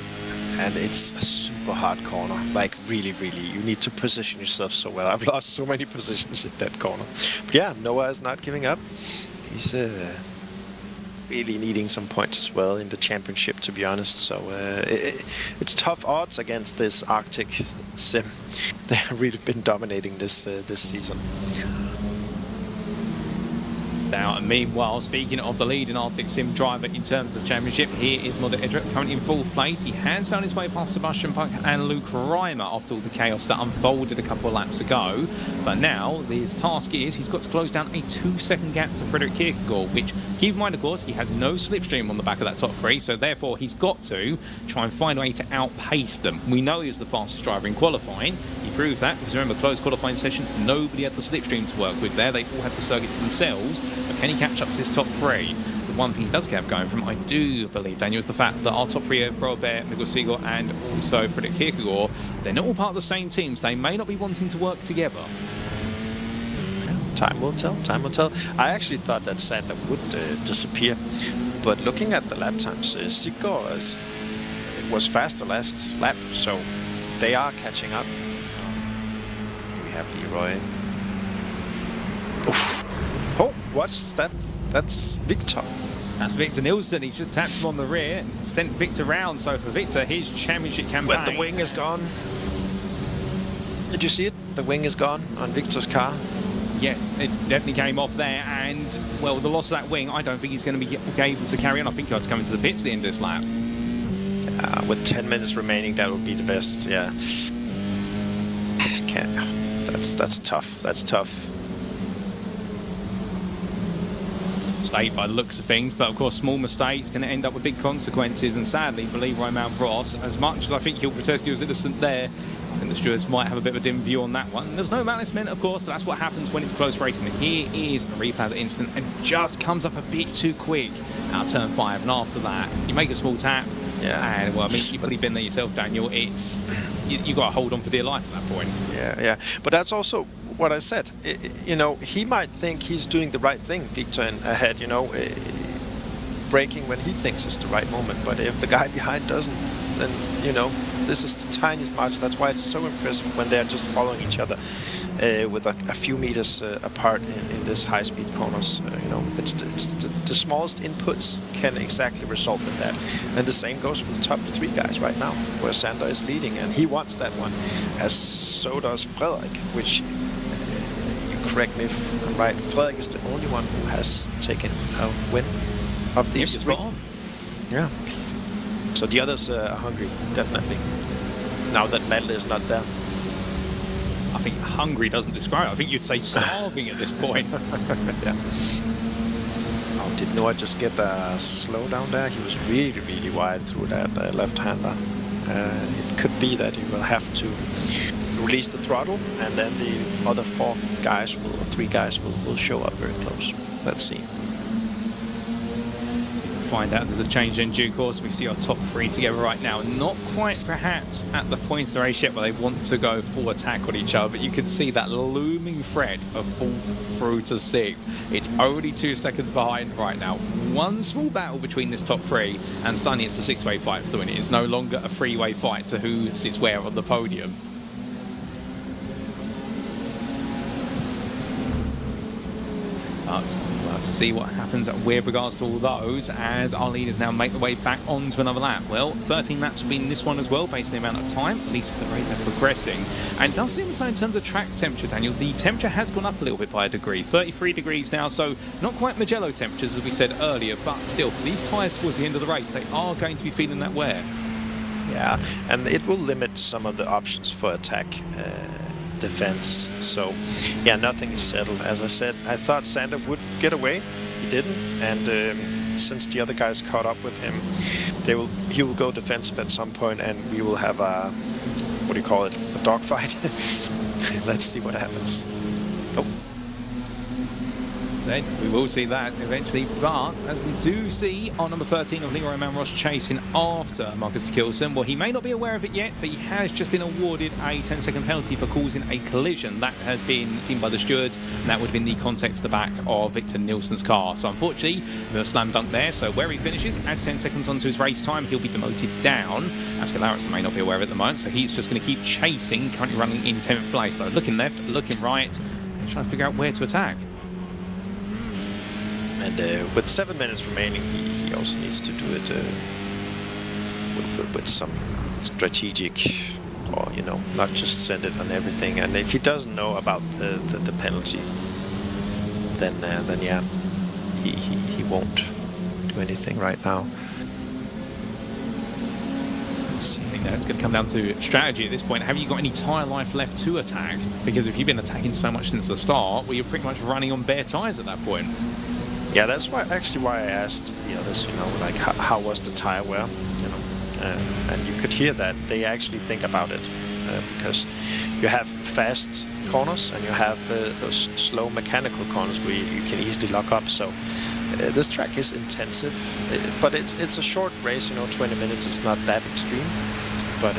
And it's a super hard corner, like really, you need to position yourself so well. I've lost so many positions in that corner. But yeah, Noah is not giving up. He's really needing some points as well in the championship, to be honest. So it's tough odds against this Arctic sim. They have really been dominating this season. Now, and meanwhile, speaking of the leading Arctic Sim driver in terms of the championship, here is Mother Edric, currently in 4th place. He has found his way past Sebastian Puck and Luke Reimer after all the chaos that unfolded a couple of laps ago. But now, his task is he's got to close down a 2-second gap to Frederik Kierkegaard, which, keep in mind, of course, he has no slipstream on the back of that top 3, so therefore he's got to try and find a way to outpace them. We know he was the fastest driver in qualifying. He proved that, because remember, closed qualifying session, nobody had the slipstream to work with there. They all had the circuit to themselves. But can he catch up to his top 3? The one thing he does have going from, I do believe, Daniel, is the fact that our top 3 of Brobear, Miguel Siegel, and also Frederik Kierkegaard, they're not all part of the same team, so they may not be wanting to work together. Time will tell, time will tell. I actually thought that Sander would disappear, but looking at the lap times, Sigurd was faster last lap, so they are catching up. We have Leroy. Oof. Oh, what's that? That's Victor. That's Victor Nilsson. He just tapped him on the rear and sent Victor round. So for Victor, his championship campaign. But the wing is gone. Did you see it? The wing is gone on Victor's car. Yes, it definitely came off there. And, well, the loss of that wing, I don't think he's going to be able to carry on. I think he'll have to come into the pits at the end of this lap. With 10 minutes remaining, that would be the best, yeah. That's tough. That's tough. Mistake by the looks of things, but of course small mistakes can end up with big consequences, and sadly for Leroy Mount Ross, as much as I think he'll protest he was innocent there, I think the stewards might have a bit of a dim view on that one. There's no malice meant, of course, but that's what happens when it's close racing. And here is a replay of the incident, and just comes up a bit too quick out of turn 5, and after that you make a small tap. Yeah. And well, I mean, you've probably been there yourself, Daniel. It's you got to hold on for dear life at that point. Yeah. But that's also what I said. You know, he might think he's doing the right thing, Victor ahead. You know, braking when he thinks it's the right moment. But if the guy behind doesn't, then you know, this is the tiniest margin. That's why it's so impressive when they're just following each other with a few meters apart in this high-speed corners. You know, it's the smallest inputs can exactly result in that. And the same goes with the top 3 guys right now, where Sander is leading, and he wants that one, as so does Frederik, which, you correct me if I'm right, Frederik is the only one who has taken a win of these 3. Yeah. So the others are hungry, definitely. Now that Malle is not there. I think hungry doesn't describe it. I think you'd say starving at this point. Yeah. Oh, did Noah just get the slow down there? He was really wide through that left-hander. It could be that he will have to release the throttle, and then the other 3 guys will show up very close. Let's see. Find out if there's a change in due course. We see our top 3 together right now. Not quite perhaps at the point of the race yet where they want to go full attack on each other, but you can see that looming threat of 4th through to 6th. It's only 2 seconds behind right now. One small battle between this top 3, and suddenly it's a 6-way fight for the win. It is no longer a 3-way fight to who sits where on the podium. But we'll have to see what happens with regards to all those as our leaders now make their way back onto another lap. Well, 13 laps have been in this one as well, based on the amount of time, at least the rate they're progressing. And it does seem so in terms of track temperature, Daniel. The temperature has gone up a little bit by a degree, 33 degrees now, so not quite Magello temperatures as we said earlier, but still, for these tyres towards the end of the race, they are going to be feeling that wear. Yeah, and it will limit some of the options for attack, defense. So, yeah, nothing is settled. As I said, I thought Sander would get away. He didn't, and since the other guys caught up with him, he will go defensive at some point, and we will have a, what do you call it, a dogfight. Let's see what happens. Oh. Then we will see that eventually, but as we do see on number 13 of Leroy Manross chasing after Marcus Kilson, well, he may not be aware of it yet, but he has just been awarded a 10-second penalty for causing a collision. That has been deemed by the stewards, and that would have been the contact to the back of Victor Nilsson's car. So unfortunately, a slam dunk there. So where he finishes, add 10 seconds onto his race time, he'll be demoted down. Asker Lauritsen may not be aware of it at the moment, so he's just going to keep chasing, currently running in 10th place. So looking left, looking right, trying to figure out where to attack. And with 7 minutes remaining, he also needs to do it with some strategic, or not just send it on everything. And if he doesn't know about the penalty, then yeah, he won't do anything right now. I think that's going to come down to strategy at this point. Have you got any tyre life left to attack? Because if you've been attacking so much since the start, well, you're pretty much running on bare tyres at that point. Yeah, that's why I asked the others, like how was the tire wear, and you could hear that they actually think about it, because you have fast corners and you have those slow mechanical corners where you can easily lock up. So this track is intensive, but it's a short race, 20 minutes is not that extreme, but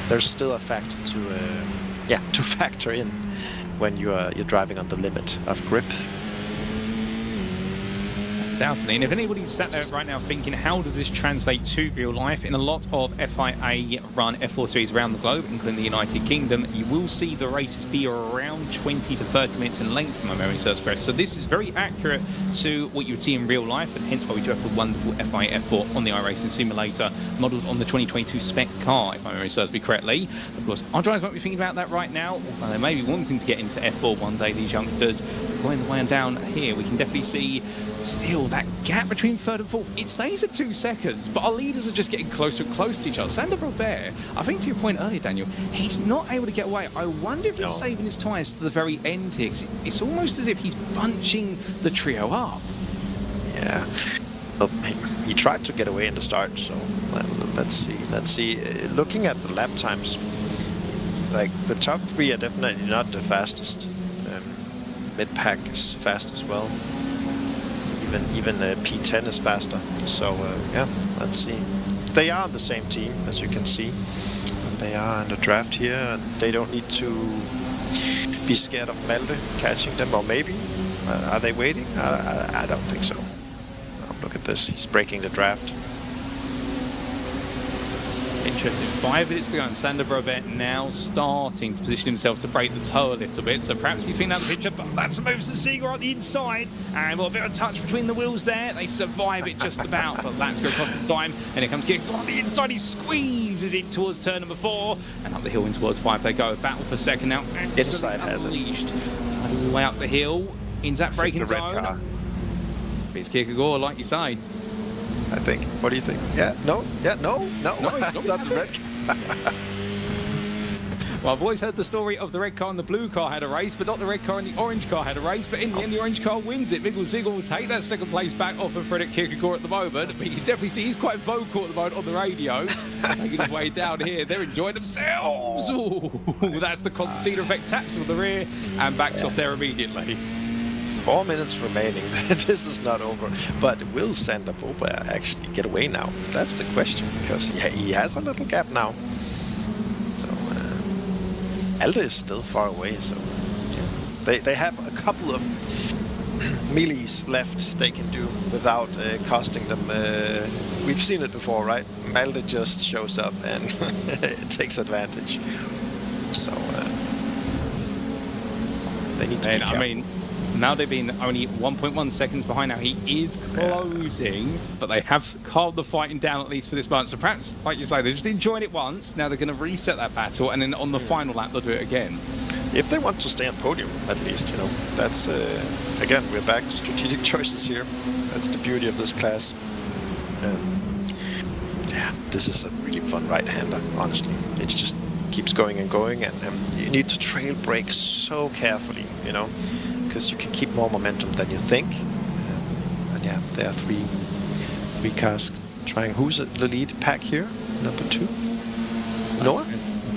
there's still a factor to factor in when you're driving on the limit of grip. Doubtedly. And if anybody's sat there right now thinking, how does this translate to real life? In a lot of FIA run F4 series around the globe, including the United Kingdom, you will see the races be around 20 to 30 minutes in length, if my memory serves correct. So this is very accurate to what you would see in real life, and hence why we do have the wonderful FIA F4 on the iRacing simulator, modelled on the 2022 spec car, if my memory serves me correctly. Of course, our drivers won't be thinking about that right now. Well, they may be wanting to get into F4 one day, these youngsters. Going the way down here, we can definitely see still that gap between third and fourth. It stays at 2 seconds, but our leaders are just getting closer and closer to each other. Sander Robert, I think to your point earlier, Daniel, he's not able to get away. I wonder if he's saving his tyres to the very end here. It's almost as if he's bunching the trio up. Yeah, well, he tried to get away in the start, so let's see. Looking at the lap times, like the top 3 are definitely not the fastest. Mid-pack is fast as well. Even P10 is faster. So yeah, let's see. They are on the same team, as you can see. And they are in the draft here, and they don't need to be scared of Malte catching them, or maybe. Are they waiting? I don't think so. Oh, look at this. He's breaking the draft. Interesting. 5 minutes to go, and Sander Robert now starting to position himself to break the toe a little bit. So perhaps you think that picture, but that's moves the Seagull on the inside, and a bit of a touch between the wheels there. They survive it just about, but that's going to cost them time. And here comes Kick on the inside. He squeezes it towards turn number 4, and up the hill in towards 5 they go. Battle for second now. Inside has it. All the way up the hill into that braking zone. It's Kierkegaard, like you say. I think. What do you think? Yeah, no, it's not the red car. Well, I've always heard the story of the red car and the blue car had a race, but not the red car and the orange car had a race. But in the end, the orange car wins it. Miguel Ziegel will take that second place back off of Fredrik Kierkegaard at the moment. But you can definitely see he's quite vocal at the moment on the radio. Making his way down here. They're enjoying themselves. Ooh, that's the concertina effect. Taps on the rear and backs off there immediately. 4 minutes remaining. This is not over. But will Sander Robert actually get away now? That's the question, because he has a little gap now. So Alde is still far away. So yeah. They have a couple of melees left they can do without costing them. We've seen it before, right? Malte just shows up and it takes advantage. So they need to be careful. I mean, now they've been only 1.1 seconds behind now. He is closing, but they have calmed the fighting down at least for this month. So perhaps, like you say, they're just enjoying it once. Now they're going to reset that battle, and then on the final lap they'll do it again. If they want to stay on podium, at least, that's again, we're back to strategic choices here. That's the beauty of this class. Yeah, this is a really fun right-hander, honestly. It just keeps going and going, and you need to trail brake so carefully, you know, because you can keep more momentum than you think. And yeah, there are three cars trying. Who's the lead pack here? Number 2? Noah?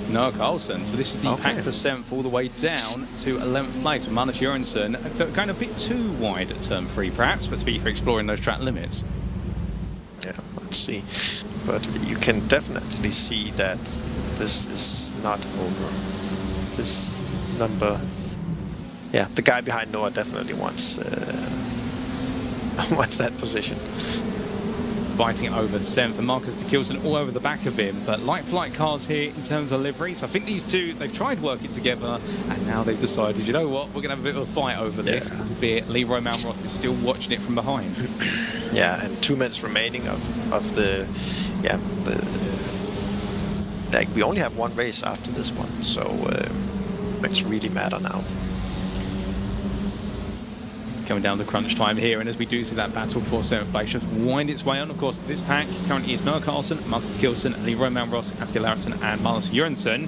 Noah Carlson. So this is the Okay. pack for 7th all the way down to 11th place with Magnus Jørgensen. Going a bit too wide at turn 3 perhaps, but to be for exploring those track limits. Yeah, let's see. But you can definitely see that this is not over. This number... Yeah, the guy behind Noah definitely wants wants that position. Fighting it over 7th, and Marcus de Kilson all over the back of him. But like cars here in terms of liveries, I think these two, they've tried working together, and now they've decided, you know what, we're going to have a bit of a fight over this. Albeit Leroy Malmros is still watching it from behind. Yeah, and 2 minutes remaining of the... Yeah, like, we only have 1 race after this one, so it's really matter now. Coming down the crunch time here, and as we do see that battle for 7th place just wind its way on. Of course, this pack currently is Noah Carlson, Marcus Kilson, Leroy Malmros, Asger Larsen, and Magnus Jørgensen.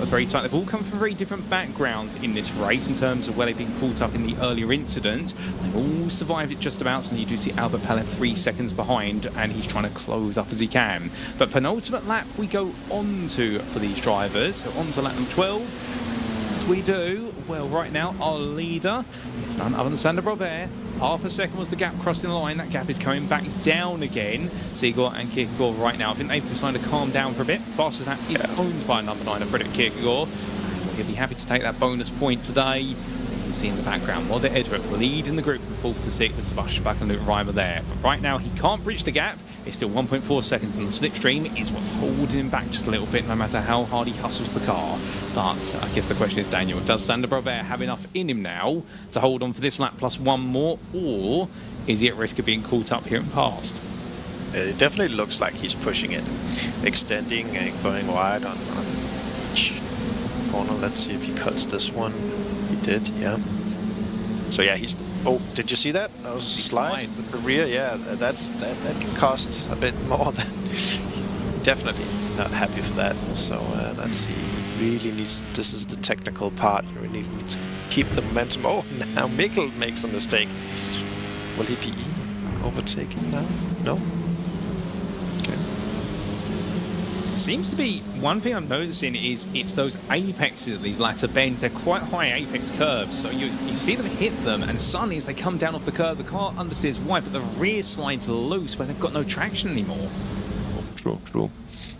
Very tight. They've all come from very different backgrounds in this race in terms of where they've been caught up in the earlier incident. They've all survived it just about, and you do see Albert Pallet 3 seconds behind, and he's trying to close up as he can. But penultimate lap we go on to for these drivers, so on to lap number 12. We do. Well, right now, our leader, it's none other than Sander Robert. Half a second was the gap crossing the line. That gap is coming back down again. Seagull and Kierkegaard right now. I think they've decided to calm down for a bit. Fastest lap is owned by number 9, Fredrik Kierkegaard. He'll be happy to take that bonus point today. You can see in the background, Modder Edrup leading the group from 4th to 6th with Sebastian Bach and Luke Reimer there. But right now, he can't bridge the gap. It's still 1.4 seconds, and the slipstream is what's holding him back just a little bit, no matter how hard he hustles the car. But I guess the question is, Daniel, does Sander Robert have enough in him now to hold on for this lap plus 1 more, or is he at risk of being caught up here and passed? It definitely looks like he's pushing it, extending and going wide on each corner. Let's see if he cuts this one. He did, yeah. So yeah, he's... Oh, did you see that? That was a slide with the rear. Yeah, that can cost a bit more than... Definitely not happy for that. So let's see. Really needs... This is the technical part. You really need to keep the momentum. Oh, now Mikkel makes a mistake. Will he be overtaken now? No? Okay. Seems to be one thing I'm noticing is it's those apexes of these latter bends. They're quite high apex curves, so you see them hit them, and suddenly as they come down off the curve, the car understeers wide, but the rear slides loose where they've got no traction anymore. True.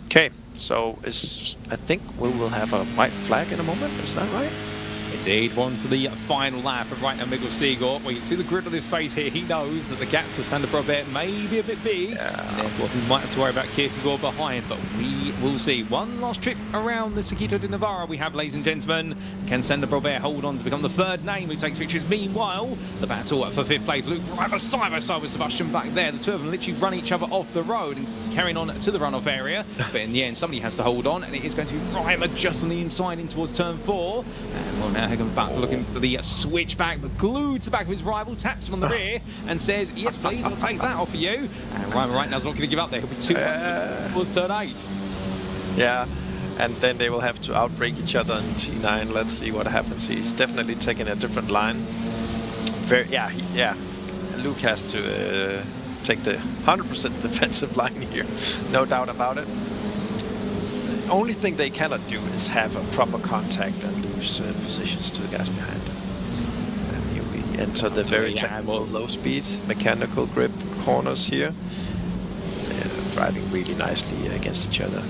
Okay, so I think we will have a white flag in a moment. Is that right? Indeed, on to the final lap of right now Mikkel Seagull. Well, you can see the grit on his face here. He knows that the gap to Sander Robert may be a bit big, and therefore he might have to worry about Kierkegaard behind, but we will see. One last trip around the Circuito de Navarra we have, ladies and gentlemen. Can Sander Robert hold on to become the 3rd name who takes victories? Meanwhile, the battle for 5th place. Luke Reimer side by side with Sebastian back there. The two of them literally run each other off the road and carrying on to the runoff area, but in the end somebody has to hold on, and it is going to be Reimer just on the inside in towards turn 4. And well, now Hagen back looking for the switchback, but glued to the back of his rival, taps him on the rear and says, yes please, I'll take that off of you. And Reimer right now is not going to give up there. He'll be 2 towards turn 8. Yeah, and then they will have to outbrake each other in T9. Let's see what happens. He's definitely taking a different line. Luke has to take the 100% defensive line here, no doubt about it. The only thing they cannot do is have a proper contact and lose positions to the guys behind. And here we enter the very technical low-speed mechanical grip corners here. They're driving really nicely against each other.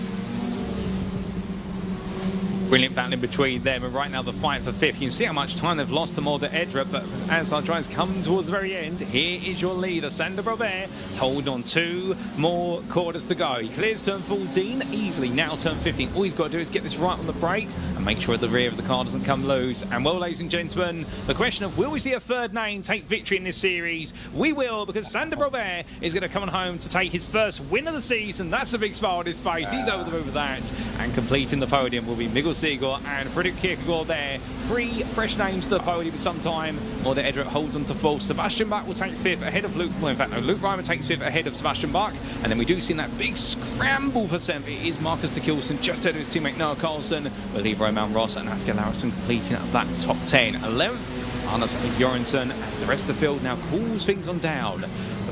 Brilliant battle in between them, and right now the fight for 5th. You can see how much time they've lost to Modder Edrup, but as our drivers come towards the very end, here is your leader, Sander Robert. Hold on, 2 more quarters to go. He clears turn 14 easily, now turn 15. All he's got to do is get this right on the brakes and make sure the rear of the car doesn't come loose. And well, ladies and gentlemen, the question of will we see a 3rd name take victory in this series? We will, because Sander Robert is going to come on home to take his 1st win of the season. That's a big smile on his face. He's over the moon with that. And completing the podium will be Mikkel Sigurd and Fredrik Kierkegaard there. 3 fresh names to the podium at some time. Morde Edric holds on to 4th. Sebastian Bach will take 5th ahead of Luke. Well, in fact, no, Luke Reimer takes 5th ahead of Sebastian Bach. And then we do see in that big scramble for 7th. It is Marcus de Kilson just ahead of his teammate Noah Carlson. We'll leave Roman Ross and Asger Lauritsen completing that top 10. 11th, Anders Jorgensen, as the rest of the field now cools things on down.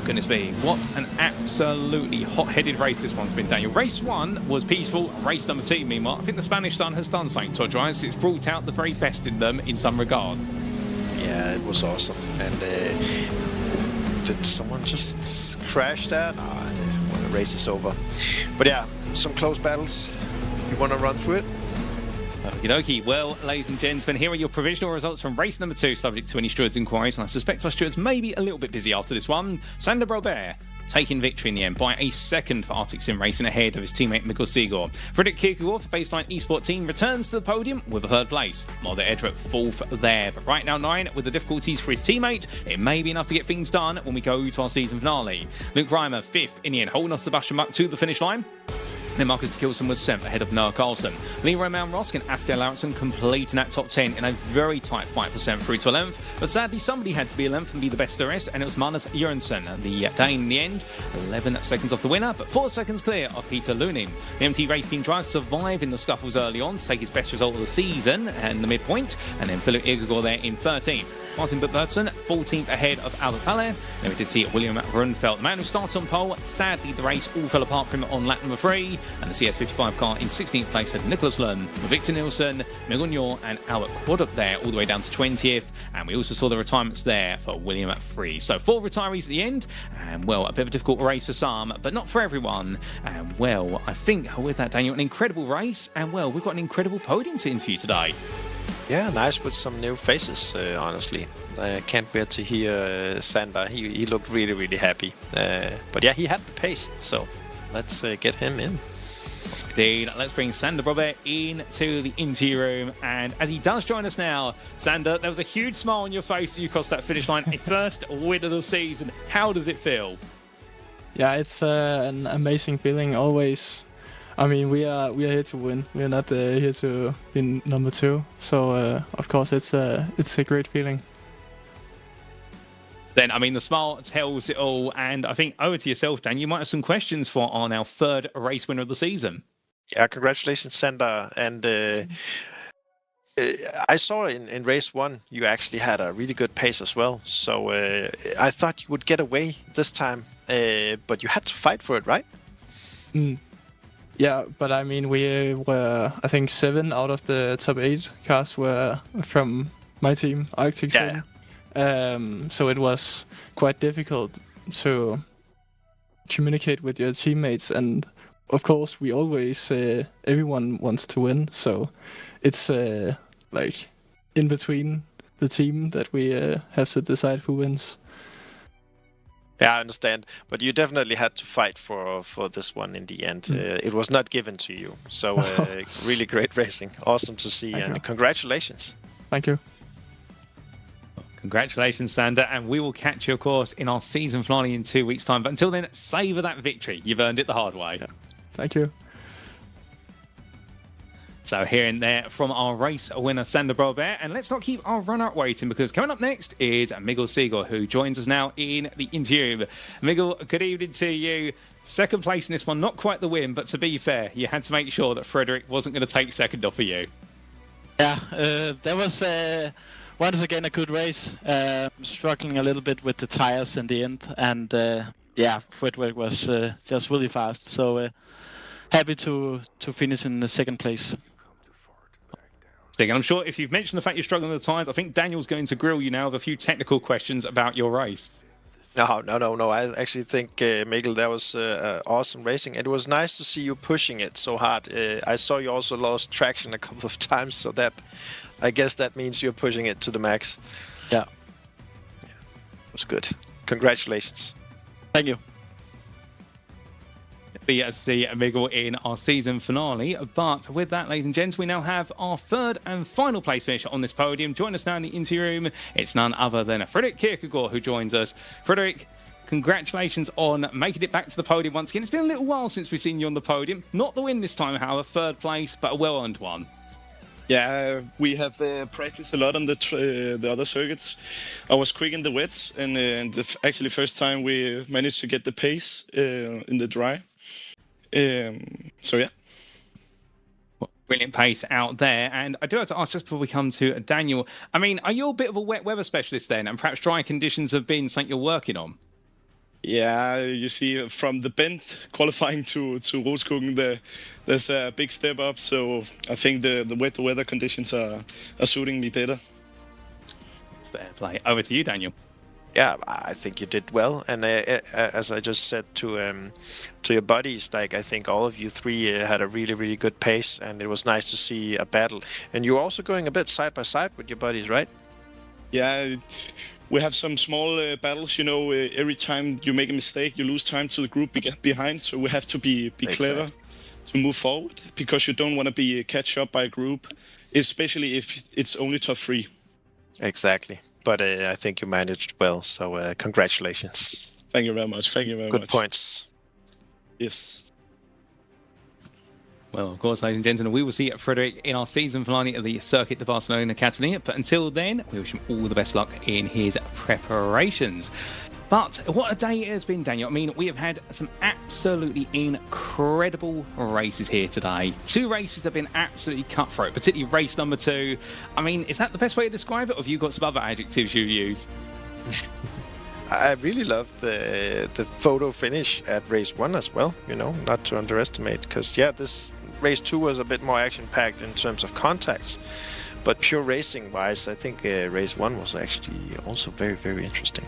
Goodness me, what an absolutely hot-headed race this one's been, Daniel. Race 1 was peaceful. Race number 2, meanwhile, I think the Spanish sun has done something to our drivers. It's brought out the very best in them in some regards. Yeah, it was awesome. And did someone just crash there? No, well, the race is over. But yeah, some close battles. You want to run through it? Okie dokie. Well, ladies and gentlemen, here are your provisional results from race number 2, subject to any stewards' inquiries. And I suspect our stewards may be a little bit busy after this one. Sander Robert taking victory in the end by a 2nd for Arctic Sim Racing ahead of his teammate Mikkel Sigurd. Fredrik Kierkegaard for Baseline Esports team returns to the podium with a 3rd place. Morde Edric 4th there. But right now 9 with the difficulties for his teammate. It may be enough to get things done when we go to our season finale. Luke Reimer 5th in the end, holding off Sebastian Bach to the finish line. Then Marcus de Kilson was 7th ahead of Noah Carlson. Leroy Malmrosk and Asger Lauritsen completing that top 10 in a very tight fight for 7th through to 11th. But sadly, somebody had to be 11th and be the best there is, and it was Magnus Jørgensen, the Dane in the end. 11 seconds off the winner, but 4 seconds clear of Peter Luning. The MT Race Team drives survive in the scuffles early on to take his best result of the season and the midpoint, and then Philip Irgegård there in 13th. Martin Bertson, 14th ahead of Albert Palle. Then we did see William Rundfeldt, the man who started on pole. Sadly, the race all fell apart for him on lap number 3. And the CS55 car in 16th place had Nicholas Lund, Victor Nilsson, Miguel and Albert Quadup there, all the way down to 20th. And we also saw the retirements there for William at 3. So 4 retirees at the end. And, well, a bit of a difficult race for some, but not for everyone. And, well, I think with that, Daniel, an incredible race. And, well, we've got an incredible podium to interview today. Yeah, nice with some new faces, honestly. I can't wait to hear Sander. He looked really, really happy. But yeah, he had the pace, so let's get him in. Indeed, let's bring Sander Robert into the interview room. And as he does join us now, Sander, there was a huge smile on your face as you crossed that finish line. A first win of the season. How does it feel? Yeah, it's an amazing feeling always. I mean, we are here to win. We are not here to be number 2. So of course, it's a great feeling. Then, I mean, the smile tells it all. And I think over to yourself, Dan. You might have some questions for our now 3rd race winner of the season. Yeah, congratulations, Sander. And I saw in race 1 you actually had a really good pace as well. So I thought you would get away this time, but you had to fight for it, right? Yeah, but I mean, we were, I think, 7 out of the top 8 cars were from my team, Arctic Sim. Yeah. So it was quite difficult to communicate with your teammates. And of course, we always, everyone wants to win. So it's like in between the team that we have to decide who wins. Yeah, I understand, but you definitely had to fight for this one in the end. It was not given to you, so really great racing. Awesome to see, and congratulations. Thank you. Congratulations, Sander, and we will catch you, of course, in our season finale in 2 weeks' time. But until then, savour that victory. You've earned it the hard way. Yeah. Thank you. So here and there from our race winner, Sander Robert. And let's not keep our runner-up waiting, because coming up next is Mikkel Sigurd, who joins us now in the interview. Mikkel, good evening to you. 2nd place in this one, not quite the win, but to be fair, you had to make sure that Fredrik wasn't going to take 2nd off of you. Yeah, that was once again a good race. Struggling a little bit with the tires in the end. And yeah, Fredrik was just really fast. So happy to finish in the 2nd place. And I'm sure if you've mentioned the fact you're struggling with the tyres, I think Daniel's going to grill you now with a few technical questions about your race. No. I actually think, Mikkel, that was awesome racing. It was nice to see you pushing it so hard. I saw you also lost traction a couple of times, so that I guess that means you're pushing it to the max. Yeah. It was good. Congratulations. Thank you. See Mikkel in our season finale. But with that, ladies and gents, we now have our 3rd and final place finisher on this podium. Join us now in the interview room. It's none other than Fredrik Kierkegaard who joins us. Fredrik, congratulations on making it back to the podium once again. It's been a little while since we've seen you on the podium. Not the win this time, however, 3rd place, but a well-earned one. Yeah, we have practiced a lot on the other circuits. I was quick in the wets, and actually first time we managed to get the pace in the dry. So yeah. Brilliant pace out there. And I do have to ask, just before we come to Daniel, I mean, are you a bit of a wet weather specialist then? And perhaps dry conditions have been something you're working on? Yeah, you see, from the bend qualifying to Roskilde, there's a big step up. So I think the wet weather conditions are suiting me better. Fair play. Over to you, Daniel. Yeah, I think you did well, and as I just said to your buddies, like I think all of you three had a really good pace, and it was nice to see a battle. And you're also going a bit side by side with your buddies, right? Yeah, we have some small battles. You know, every time you make a mistake, you lose time to the group behind. So we have to be clever to move forward, because you don't want to be catch up by a group, especially if it's only top 3. Exactly. But I think you managed well, so congratulations. Thank you very much. Thank you very much. Good points. Yes. Well, of course, ladies and gentlemen, we will see Frederick in our season finale of the Circuit de Barcelona Catalunya. But until then, we wish him all the best luck in his preparations. But what a day it has been, Daniel. I mean, we have had some absolutely incredible races here today. 2 races have been absolutely cutthroat, particularly race number 2. I mean, is that the best way to describe it, or have you got some other adjectives you use? I really loved the photo finish at race 1 as well, you know, not to underestimate, because, yeah, this race 2 was a bit more action-packed in terms of contacts. But pure racing-wise, I think race 1 was actually also very interesting.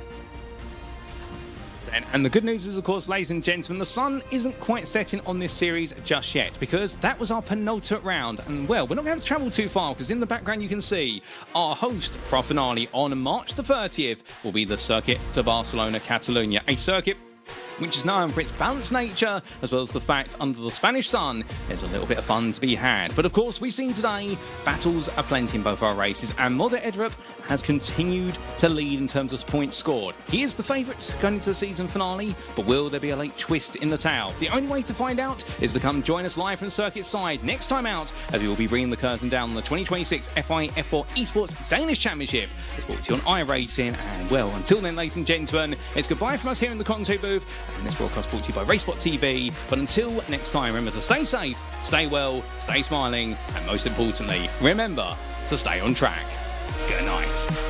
And the good news is, of course, ladies and gentlemen, the sun isn't quite setting on this series just yet, because that was our penultimate round. And, well, we're not going to have to travel too far, because in the background you can see our host for our finale on March the 30th will be the Circuit de Barcelona Catalunya, a circuit which is known for its balanced nature, as well as the fact under the Spanish sun there's a little bit of fun to be had. But of course, we've seen today battles are plenty in both our races, and Mother Edrup has continued to lead in terms of points scored. He is the favourite going into the season finale, but will there be a late twist in the tale? The only way to find out is to come join us live from Circuit side next time out, as we will be bringing the curtain down on the 2026 FI F4 Esports Danish Championship. It's brought to you on iRacing, and well, until then, ladies and gentlemen, it's goodbye from us here in the Conte booth. And this broadcast brought to you by RaceSpot TV. But until next time, remember to stay safe, stay well, stay smiling, and most importantly, remember to stay on track. Good night.